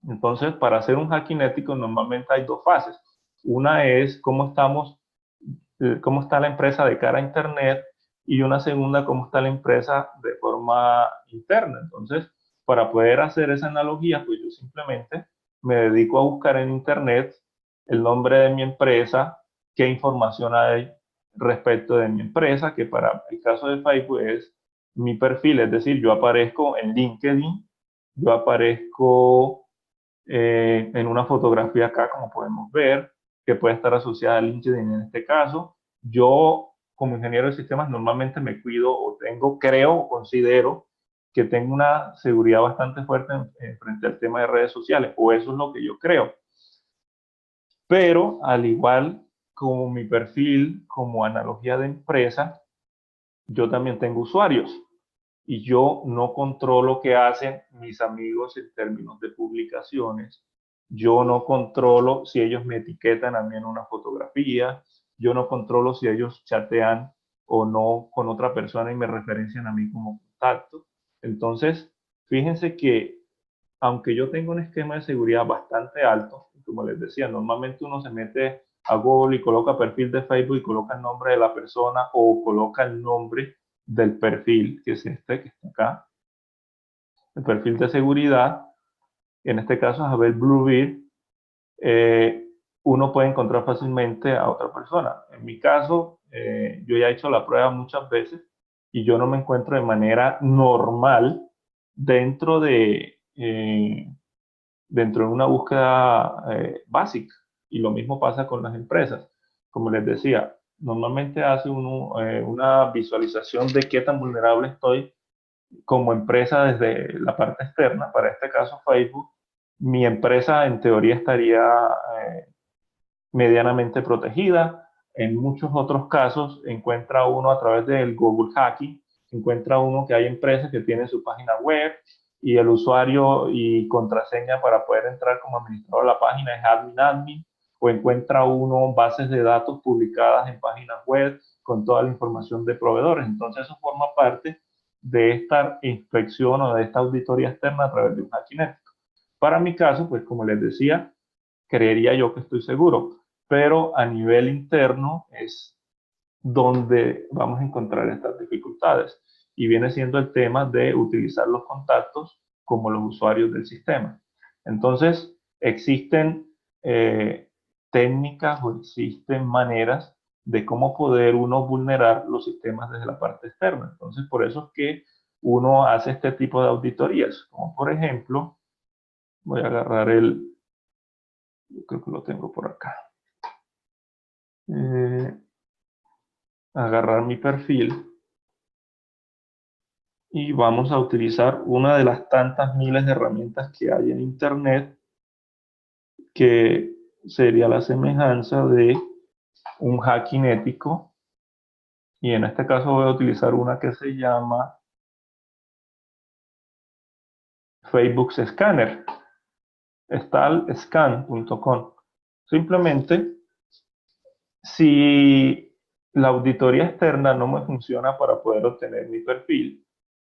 Entonces, para hacer un hacking ético normalmente hay dos fases. Una es cómo está la empresa de cara a Internet, y una segunda, cómo está la empresa de forma interna. Entonces, para poder hacer esa analogía, pues yo simplemente me dedico a buscar en Internet el nombre de mi empresa, qué información hay respecto de mi empresa, que para el caso de Facebook es mi perfil, es decir, yo aparezco en LinkedIn, yo aparezco en una fotografía acá, como podemos ver, que puede estar asociada a LinkedIn en este caso. Yo, como ingeniero de sistemas, normalmente me cuido o creo o considero que tengo una seguridad bastante fuerte frente al tema de redes sociales, o eso es lo que yo creo. Pero, al igual como mi perfil, como analogía de empresa, yo también tengo usuarios y yo no controlo qué hacen mis amigos en términos de publicaciones. Yo no controlo si ellos me etiquetan a mí en una fotografía. Yo no controlo si ellos chatean o no con otra persona y me referencian a mí como contacto. Entonces, fíjense que aunque yo tengo un esquema de seguridad bastante alto, como les decía, normalmente uno se mete a Google y coloca perfil de Facebook y coloca el nombre de la persona o coloca el nombre del perfil, que es este que está acá, el perfil de seguridad, en este caso es Abel Bluebeard, uno puede encontrar fácilmente a otra persona. En mi caso, yo ya he hecho la prueba muchas veces y yo no me encuentro de manera normal dentro dentro de una búsqueda básica. Y lo mismo pasa con las empresas. Como les decía, normalmente hace uno una visualización de qué tan vulnerable estoy como empresa desde la parte externa, para este caso Facebook. Mi empresa en teoría estaría medianamente protegida. En muchos otros casos encuentra uno a través del Google Hacking, encuentra uno que hay empresas que tienen su página web y el usuario y contraseña para poder entrar como administrador a la página es admin, o encuentra uno bases de datos publicadas en páginas web con toda la información de proveedores. Entonces eso forma parte de esta inspección o de esta auditoría externa a través de un hacking ético. Para mi caso, pues como les decía, creería yo que estoy seguro, pero a nivel interno es donde vamos a encontrar estas dificultades. Y viene siendo el tema de utilizar los contactos como los usuarios del sistema. Entonces, existen técnicas o existen maneras de cómo poder uno vulnerar los sistemas desde la parte externa. Entonces, por eso es que uno hace este tipo de auditorías, como por ejemplo, voy a agarrar yo creo que lo tengo por acá. Agarrar mi perfil y vamos a utilizar una de las tantas miles de herramientas que hay en Internet, que sería la semejanza de un hacking ético. Y en este caso voy a utilizar una que se llama Facebook Scanner, stalscan.com. Simplemente, si la auditoría externa no me funciona para poder obtener mi perfil,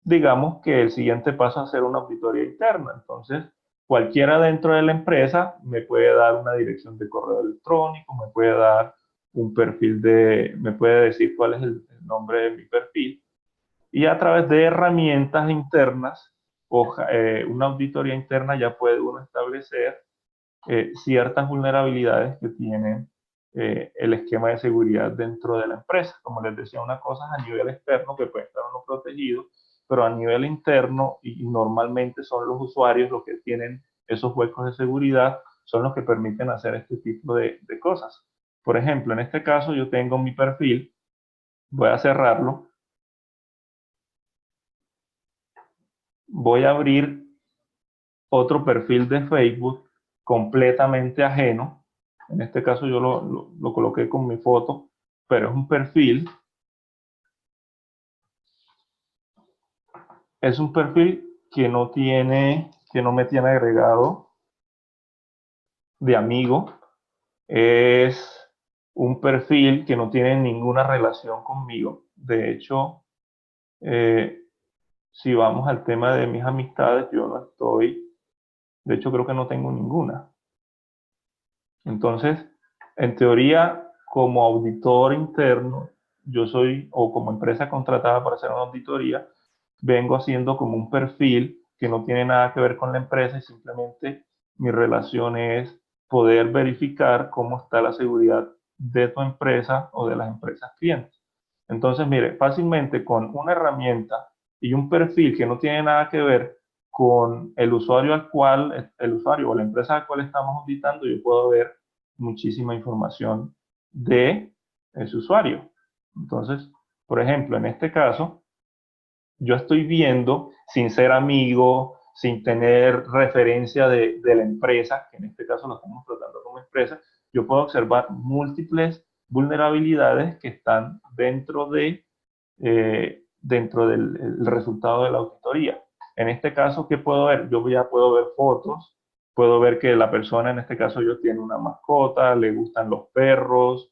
digamos que el siguiente paso es hacer una auditoría interna. Entonces, cualquiera dentro de la empresa me puede dar una dirección de correo electrónico, me puede dar un perfil me puede decir cuál es el nombre de mi perfil. Y a través de herramientas internas o una auditoría interna ya puede uno establecer ciertas vulnerabilidades que tienen el esquema de seguridad dentro de la empresa. Como les decía, una cosa es a nivel externo que puede estar uno protegido, pero a nivel interno, y normalmente son los usuarios los que tienen esos huecos de seguridad, son los que permiten hacer este tipo de cosas. Por ejemplo, en este caso yo tengo mi perfil, voy a cerrarlo, voy a abrir otro perfil de Facebook completamente ajeno. En este caso yo lo coloqué con mi foto, pero es un perfil que que no me tiene agregado de amigo. Es un perfil que no tiene ninguna relación conmigo. De hecho, si vamos al tema de mis amistades, yo no estoy, de hecho creo que no tengo ninguna. Entonces, en teoría, como auditor interno, yo soy, o como empresa contratada para hacer una auditoría, vengo haciendo como un perfil que no tiene nada que ver con la empresa y simplemente mi relación es poder verificar cómo está la seguridad de tu empresa o de las empresas clientes. Entonces, mire, fácilmente con una herramienta y un perfil que no tiene nada que ver con el usuario el usuario o la empresa al cual estamos auditando, yo puedo ver muchísima información de ese usuario. Entonces, por ejemplo, en este caso, yo estoy viendo, sin ser amigo, sin tener referencia de la empresa, que en este caso lo estamos tratando como empresa, yo puedo observar múltiples vulnerabilidades que están dentro del resultado de la auditoría. En este caso, ¿qué puedo ver? Yo ya puedo ver fotos, puedo ver que la persona, en este caso yo, tiene una mascota, le gustan los perros,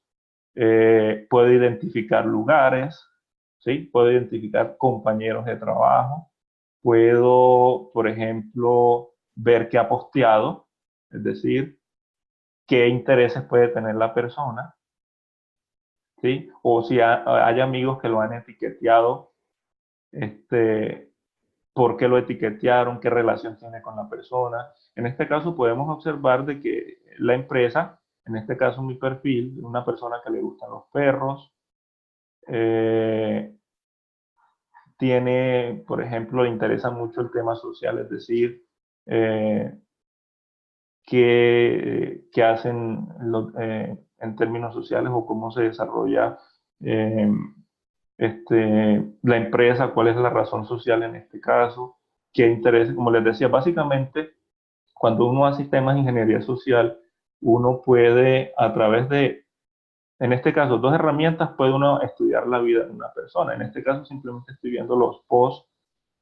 puedo identificar lugares, ¿sí? Puedo identificar compañeros de trabajo, puedo, por ejemplo, ver qué ha posteado, es decir, qué intereses puede tener la persona, ¿sí? O si hay amigos que lo han etiqueteado, este, por qué lo etiquetearon, qué relación tiene con la persona. En este caso podemos observar de que la empresa, en este caso mi perfil, una persona que le gustan los perros, tiene, por ejemplo, le interesa mucho el tema social, es decir, eh, qué hacen en términos sociales o cómo se desarrolla eh, la empresa, cuál es la razón social en este caso, qué interés, como les decía, básicamente cuando uno hace sistemas de ingeniería social, uno puede a través de, en este caso, dos herramientas, puede uno estudiar la vida de una persona. En este caso simplemente estoy viendo los posts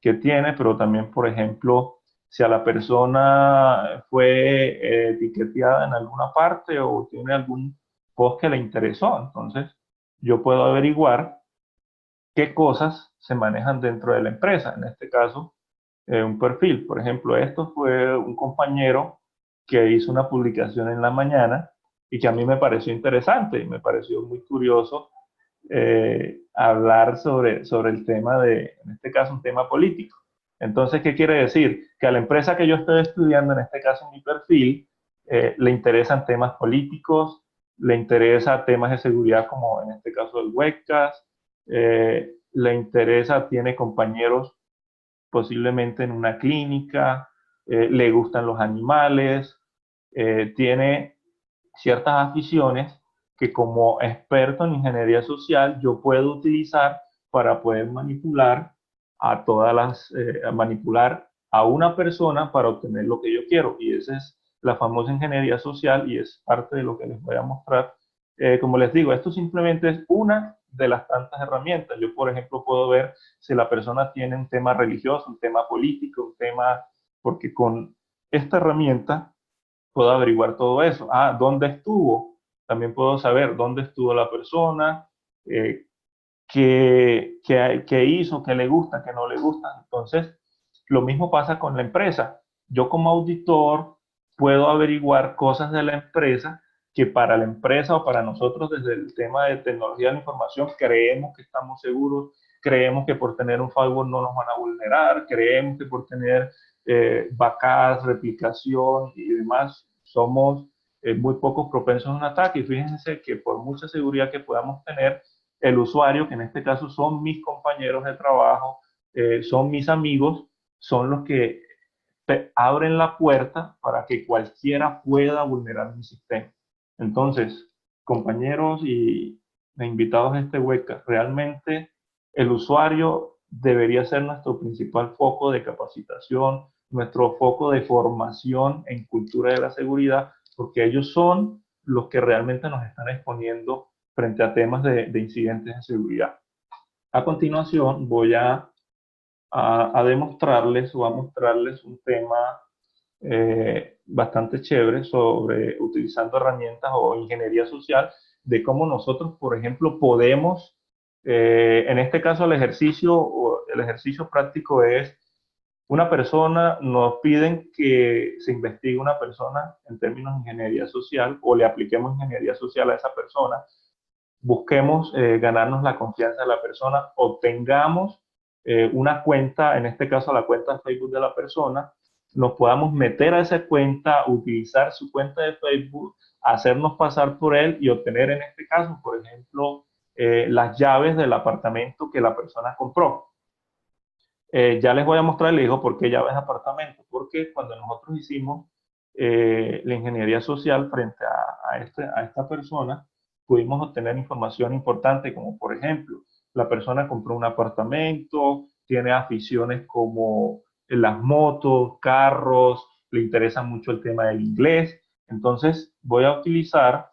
que tiene, pero también, por ejemplo, si a la persona fue etiqueteada en alguna parte o tiene algún post que le interesó. Entonces, yo puedo averiguar qué cosas se manejan dentro de la empresa. En este caso, un perfil. Por ejemplo, esto fue un compañero que hizo una publicación en la mañana y que a mí me pareció interesante y me pareció muy curioso hablar sobre el tema de, en este caso, un tema político. Entonces, ¿qué quiere decir? Que a la empresa que yo estoy estudiando, en este caso mi perfil, le interesan temas políticos, le interesa temas de seguridad como en este caso el webcast, le interesa, tiene compañeros posiblemente en una clínica, le gustan los animales, tiene ciertas aficiones que como experto en ingeniería social yo puedo utilizar para poder manipular a todas a manipular a una persona para obtener lo que yo quiero. Y esa es la famosa ingeniería social y es parte de lo que les voy a mostrar. Como les digo, esto simplemente es una de las tantas herramientas. Yo, por ejemplo, puedo ver si la persona tiene un tema religioso, un tema político, un tema, porque con esta herramienta puedo averiguar todo eso. Ah, ¿dónde estuvo? También puedo saber dónde estuvo la persona, eh, qué hizo, qué le gusta, qué no le gusta. Entonces, lo mismo pasa con la empresa. Yo como auditor puedo averiguar cosas de la empresa que para la empresa o para nosotros desde el tema de tecnología de la información creemos que estamos seguros, creemos que por tener un firewall no nos van a vulnerar, creemos que por tener backups, replicación y demás somos muy pocos propensos a un ataque. Y fíjense que por mucha seguridad que podamos tener, el usuario, que en este caso son mis compañeros de trabajo, son mis amigos, son los que te abren la puerta para que cualquiera pueda vulnerar mi sistema. Entonces, compañeros y invitados a este webcast, realmente el usuario debería ser nuestro principal foco de capacitación, nuestro foco de formación en cultura de la seguridad, porque ellos son los que realmente nos están exponiendo frente a temas de incidentes de seguridad. A continuación voy a demostrarles o a mostrarles un tema bastante chévere sobre utilizando herramientas o ingeniería social de cómo nosotros, por ejemplo, podemos, en este caso el ejercicio práctico es una persona, nos piden que se investigue una persona en términos de ingeniería social o le apliquemos ingeniería social a esa persona, busquemos ganarnos la confianza de la persona, obtengamos una cuenta, en este caso la cuenta de Facebook de la persona, nos podamos meter a esa cuenta, utilizar su cuenta de Facebook, hacernos pasar por él y obtener en este caso, por ejemplo, las llaves del apartamento que la persona compró. Ya les voy a mostrar, le digo, por qué llaves de apartamento, porque cuando nosotros hicimos la ingeniería social frente a esta persona, pudimos obtener información importante, como por ejemplo, la persona compró un apartamento, tiene aficiones como las motos, carros, le interesa mucho el tema del inglés. Entonces, voy a utilizar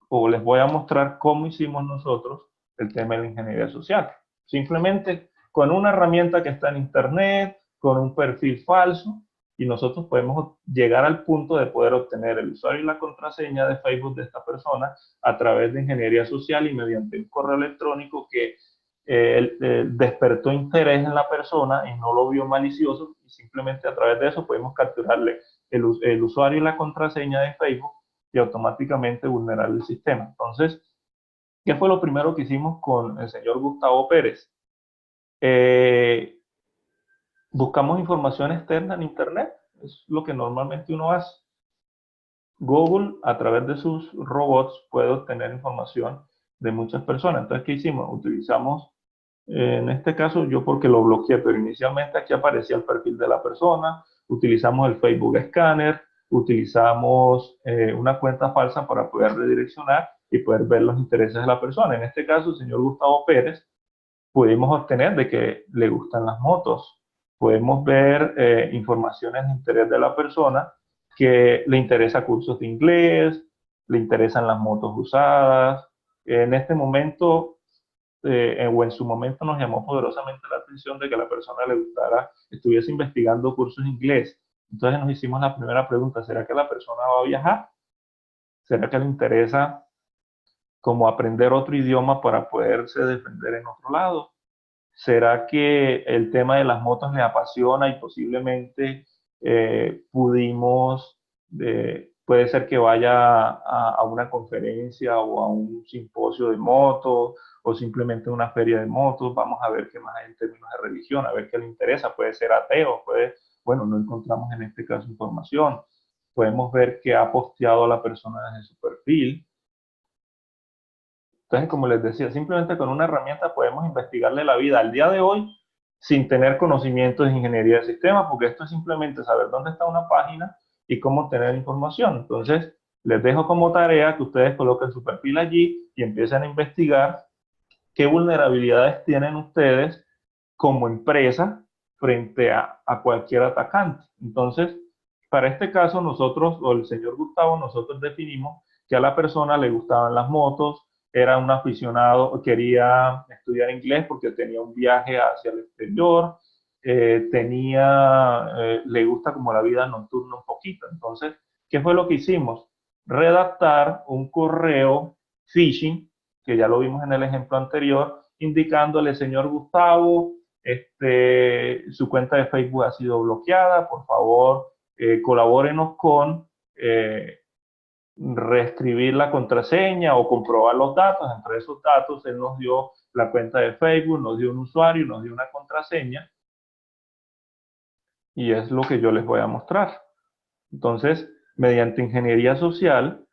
o les voy a mostrar cómo hicimos nosotros el tema de la ingeniería social. Simplemente con una herramienta que está en internet, con un perfil falso, y nosotros podemos llegar al punto de poder obtener el usuario y la contraseña de Facebook de esta persona a través de ingeniería social y mediante un correo electrónico que despertó interés en la persona y no lo vio malicioso, y simplemente a través de eso podemos capturarle el usuario y la contraseña de Facebook y automáticamente vulnerar el sistema. Entonces, ¿qué fue lo primero que hicimos con el señor Gustavo Pérez? Eh, Buscamos información externa en Internet, es lo que normalmente uno hace. Google, a través de sus robots, puede obtener información de muchas personas. Entonces, ¿qué hicimos? Utilizamos, en este caso, yo porque lo bloqueé, pero inicialmente aquí aparecía el perfil de la persona, utilizamos el Facebook Scanner, utilizamos una cuenta falsa para poder redireccionar y poder ver los intereses de la persona. En este caso, el señor Gustavo Pérez, pudimos obtener de que le gustan las motos. Podemos ver informaciones de interés de la persona que le interesa cursos de inglés, le interesan las motos usadas. En este momento o en su momento nos llamó poderosamente la atención de que a la persona le gustara, estuviese investigando cursos de inglés. Entonces nos hicimos la primera pregunta: ¿será que la persona va a viajar? ¿Será que le interesa como aprender otro idioma para poderse defender en otro lado? ¿Será que el tema de las motos le apasiona y posiblemente puede ser que vaya a una conferencia o a un simposio de motos o simplemente una feria de motos? Vamos a ver qué más hay en términos de religión, a ver qué le interesa. Puede ser ateo, bueno, no encontramos en este caso información. Podemos ver qué ha posteado la persona desde su perfil. Entonces, como les decía, simplemente con una herramienta podemos investigarle la vida al día de hoy sin tener conocimientos de ingeniería de sistemas, porque esto es simplemente saber dónde está una página y cómo tener información. Entonces, les dejo como tarea que ustedes coloquen su perfil allí y empiecen a investigar qué vulnerabilidades tienen ustedes como empresa frente a cualquier atacante. Entonces, para este caso, nosotros, o el señor Gustavo, nosotros definimos que a la persona le gustaban las motos, era un aficionado, quería estudiar inglés porque tenía un viaje hacia el exterior, le gusta como la vida nocturna un poquito. Entonces, ¿qué fue lo que hicimos? Redactar un correo phishing, que ya lo vimos en el ejemplo anterior, indicándole: señor Gustavo, su cuenta de Facebook ha sido bloqueada, por favor, colabórenos con reescribir la contraseña o comprobar los datos. Entre esos datos, él nos dio la cuenta de Facebook, nos dio un usuario, nos dio una contraseña, y es lo que yo les voy a mostrar. Entonces, mediante ingeniería social,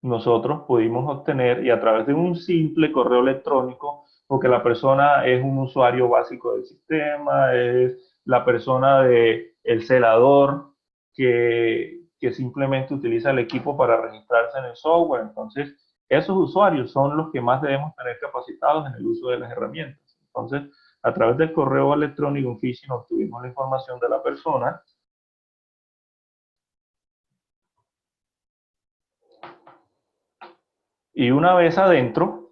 nosotros pudimos obtener, y a través de un simple correo electrónico, porque la persona es un usuario básico del sistema, es la persona el celador que simplemente utiliza el equipo para registrarse en el software. Entonces, esos usuarios son los que más debemos tener capacitados en el uso de las herramientas. Entonces, a través del correo electrónico, un phishing, obtuvimos la información de la persona. Y una vez adentro,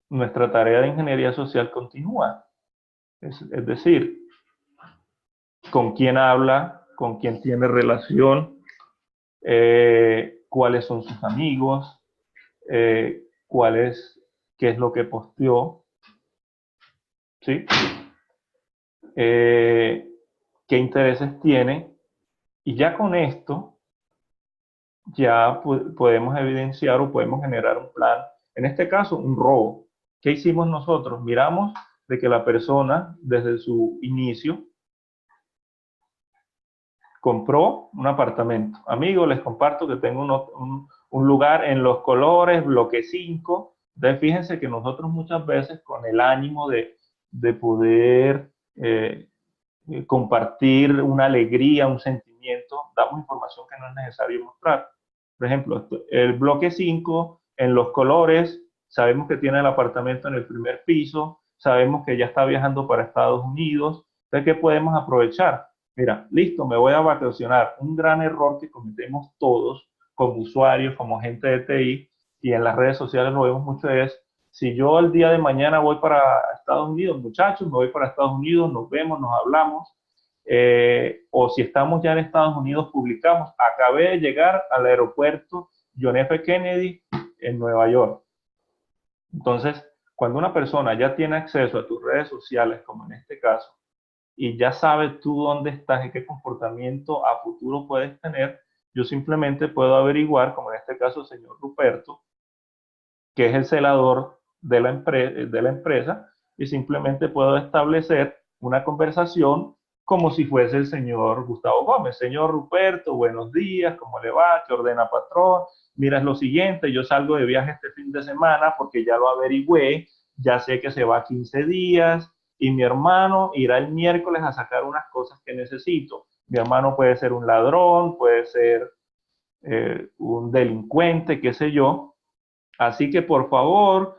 nuestra tarea de ingeniería social continúa. Es decir, con quién habla, con quién tiene relación, cuáles son sus amigos, qué es lo que posteó, ¿sí? Qué intereses tiene. Y ya con esto, ya podemos evidenciar o podemos generar un plan. En este caso, un robo. ¿Qué hicimos nosotros? Miramos de que la persona, desde su inicio, compró un apartamento. Amigos, les comparto que tengo un lugar en Los Colores, bloque 5. Entonces, fíjense que nosotros muchas veces, con el ánimo de poder compartir una alegría, un sentimiento, damos información que no es necesario mostrar. Por ejemplo, el bloque 5 en Los Colores, sabemos que tiene el apartamento en el primer piso, sabemos que ya está viajando para Estados Unidos. Entonces, ¿qué podemos aprovechar? Mira, listo, me voy a vacacionar. Un gran error que cometemos todos como usuarios, como gente de TI, y en las redes sociales lo vemos mucho, es: si yo el día de mañana voy para Estados Unidos, muchachos, me voy para Estados Unidos, nos vemos, nos hablamos, o si estamos ya en Estados Unidos, publicamos: acabé de llegar al aeropuerto John F. Kennedy en Nueva York. Entonces, cuando una persona ya tiene acceso a tus redes sociales, como en este caso, y ya sabes tú dónde estás y qué comportamiento a futuro puedes tener, yo simplemente puedo averiguar, como en este caso el señor Ruperto, que es el celador de la empresa, y simplemente puedo establecer una conversación como si fuese el señor Gustavo Gómez. Señor Ruperto, buenos días, ¿cómo le va? ¿Qué ordena, patrón? Mira, es lo siguiente: yo salgo de viaje este fin de semana porque ya lo averigüé, ya sé que se va 15 días, y mi hermano irá el miércoles a sacar unas cosas que necesito. Mi hermano puede ser un ladrón, puede ser un delincuente, qué sé yo. Así que por favor,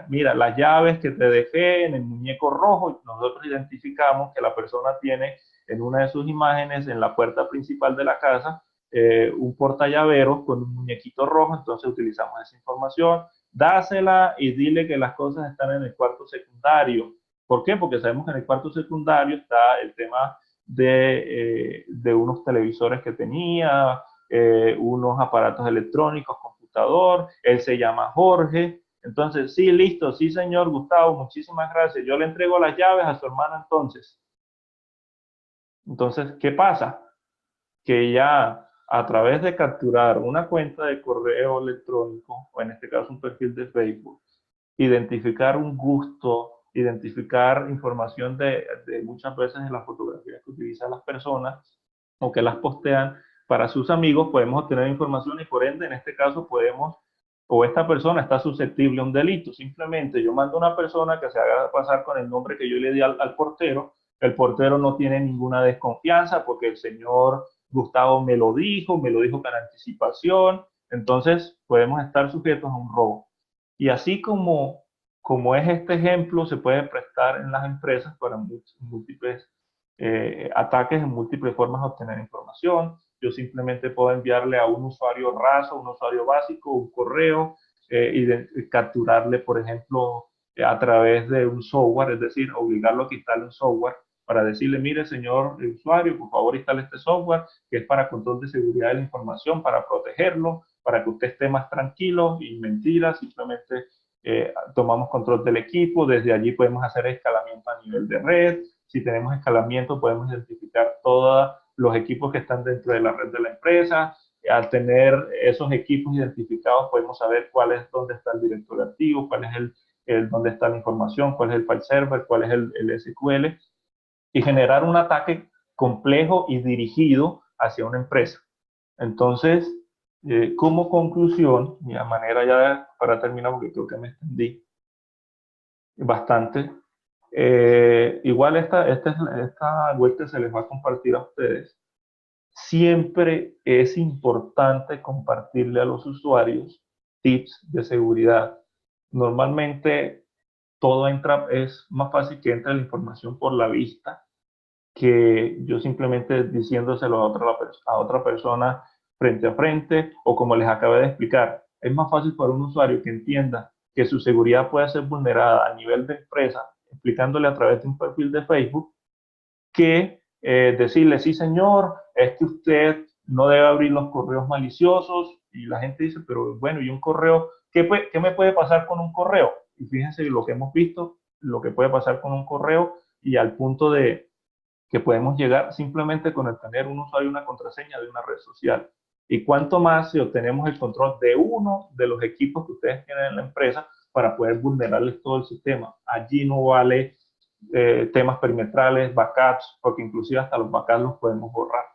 mira las llaves que te dejé en el muñeco rojo. Nosotros identificamos que la persona tiene en una de sus imágenes, en la puerta principal de la casa, un portallaveros con un muñequito rojo. Entonces utilizamos esa información. dásela y dile que las cosas están en el cuarto secundario. ¿Por qué? Porque sabemos que en el cuarto secundario está el tema de unos televisores que tenía, unos aparatos electrónicos, computador, él se llama Jorge. Entonces, sí, listo, sí, señor Gustavo, muchísimas gracias. Yo le entrego las llaves a su hermano entonces. Entonces, ¿qué pasa? Que ya a través de capturar una cuenta de correo electrónico, o en este caso un perfil de Facebook, identificar un gusto, identificar información de muchas veces de las fotografías que utilizan las personas o que las postean para sus amigos, podemos obtener información y por ende, en este caso, podemos, o esta persona está susceptible a un delito. Simplemente yo mando a una persona que se haga pasar con el nombre que yo le di al portero, el portero no tiene ninguna desconfianza porque el señor Gustavo me lo dijo con anticipación, entonces podemos estar sujetos a un robo. Y así como es este ejemplo, se puede prestar en las empresas para múltiples ataques, en múltiples formas de obtener información. Yo simplemente puedo enviarle a un usuario raso, un usuario básico, un correo, y capturarle, por ejemplo, a través de un software, es decir, obligarlo a que instale un software para decirle, mire, señor usuario, por favor instale este software que es para control de seguridad de la información, para protegerlo, para que usted esté más tranquilo, y mentira, simplemente tomamos control del equipo, desde allí podemos hacer escalamiento a nivel de red, si tenemos escalamiento podemos identificar todos los equipos que están dentro de la red de la empresa, al tener esos equipos identificados podemos saber cuál es dónde está el directorio activo, cuál es dónde está la información, cuál es el file server, cuál es el SQL, y generar un ataque complejo y dirigido hacia una empresa. Entonces, como conclusión, y a manera ya para terminar, porque creo que me extendí bastante, igual esta web que se les va a compartir a ustedes, siempre es importante compartirle a los usuarios tips de seguridad. Normalmente todo es más fácil que entre la información por la vista que yo simplemente diciéndoselo a otra persona frente a frente, o como les acabé de explicar. Es más fácil para un usuario que entienda que su seguridad puede ser vulnerada a nivel de empresa, explicándole a través de un perfil de Facebook, que decirle, sí señor, es que usted no debe abrir los correos maliciosos, y la gente dice, pero bueno, ¿y un correo? ¿Qué me puede pasar con un correo? Y fíjense lo que hemos visto, lo que puede pasar con un correo, y al punto de que podemos llegar simplemente con el tener un usuario y una contraseña de una red social. Y cuánto más si obtenemos el control de uno de los equipos que ustedes tienen en la empresa para poder vulnerarles todo el sistema. Allí no vale temas perimetrales, backups, porque inclusive hasta los backups los podemos borrar.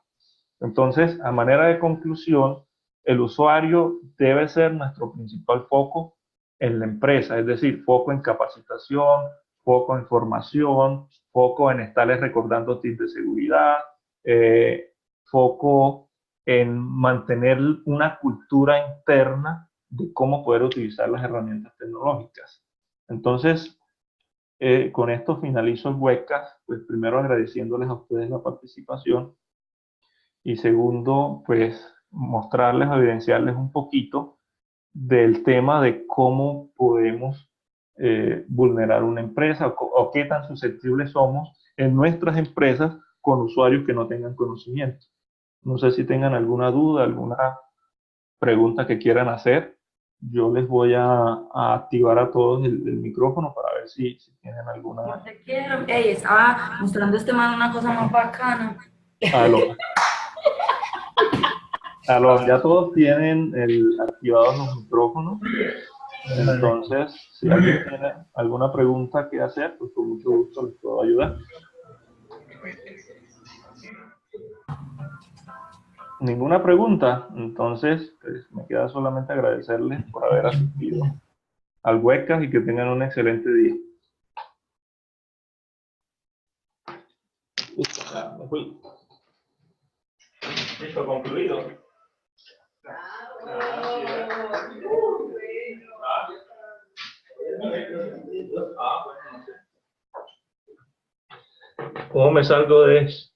Entonces, a manera de conclusión, el usuario debe ser nuestro principal foco en la empresa, es decir, foco en capacitación, foco en formación, foco en estarles recordando tips de seguridad, foco en mantener una cultura interna de cómo poder utilizar las herramientas tecnológicas. Entonces, con esto finalizo el webcast, pues primero agradeciéndoles a ustedes la participación, y segundo, pues mostrarles, evidenciarles un poquito del tema de cómo podemos vulnerar una empresa, o qué tan susceptibles somos en nuestras empresas con usuarios que no tengan conocimiento. No sé si tengan alguna duda, alguna pregunta que quieran hacer. Yo les voy a activar a todos el micrófono para ver si tienen alguna. Yo te quiero. Ey, estaba mostrando este man una cosa más bacana. Aló. Aló, ya todos tienen activados los micrófonos. Entonces, si alguien tiene alguna pregunta que hacer, pues con mucho gusto les puedo ayudar. Ninguna pregunta, entonces pues, me queda solamente agradecerles por haber asistido al webcast y que tengan un excelente día. Listo, concluido. ¿Cómo me salgo de eso?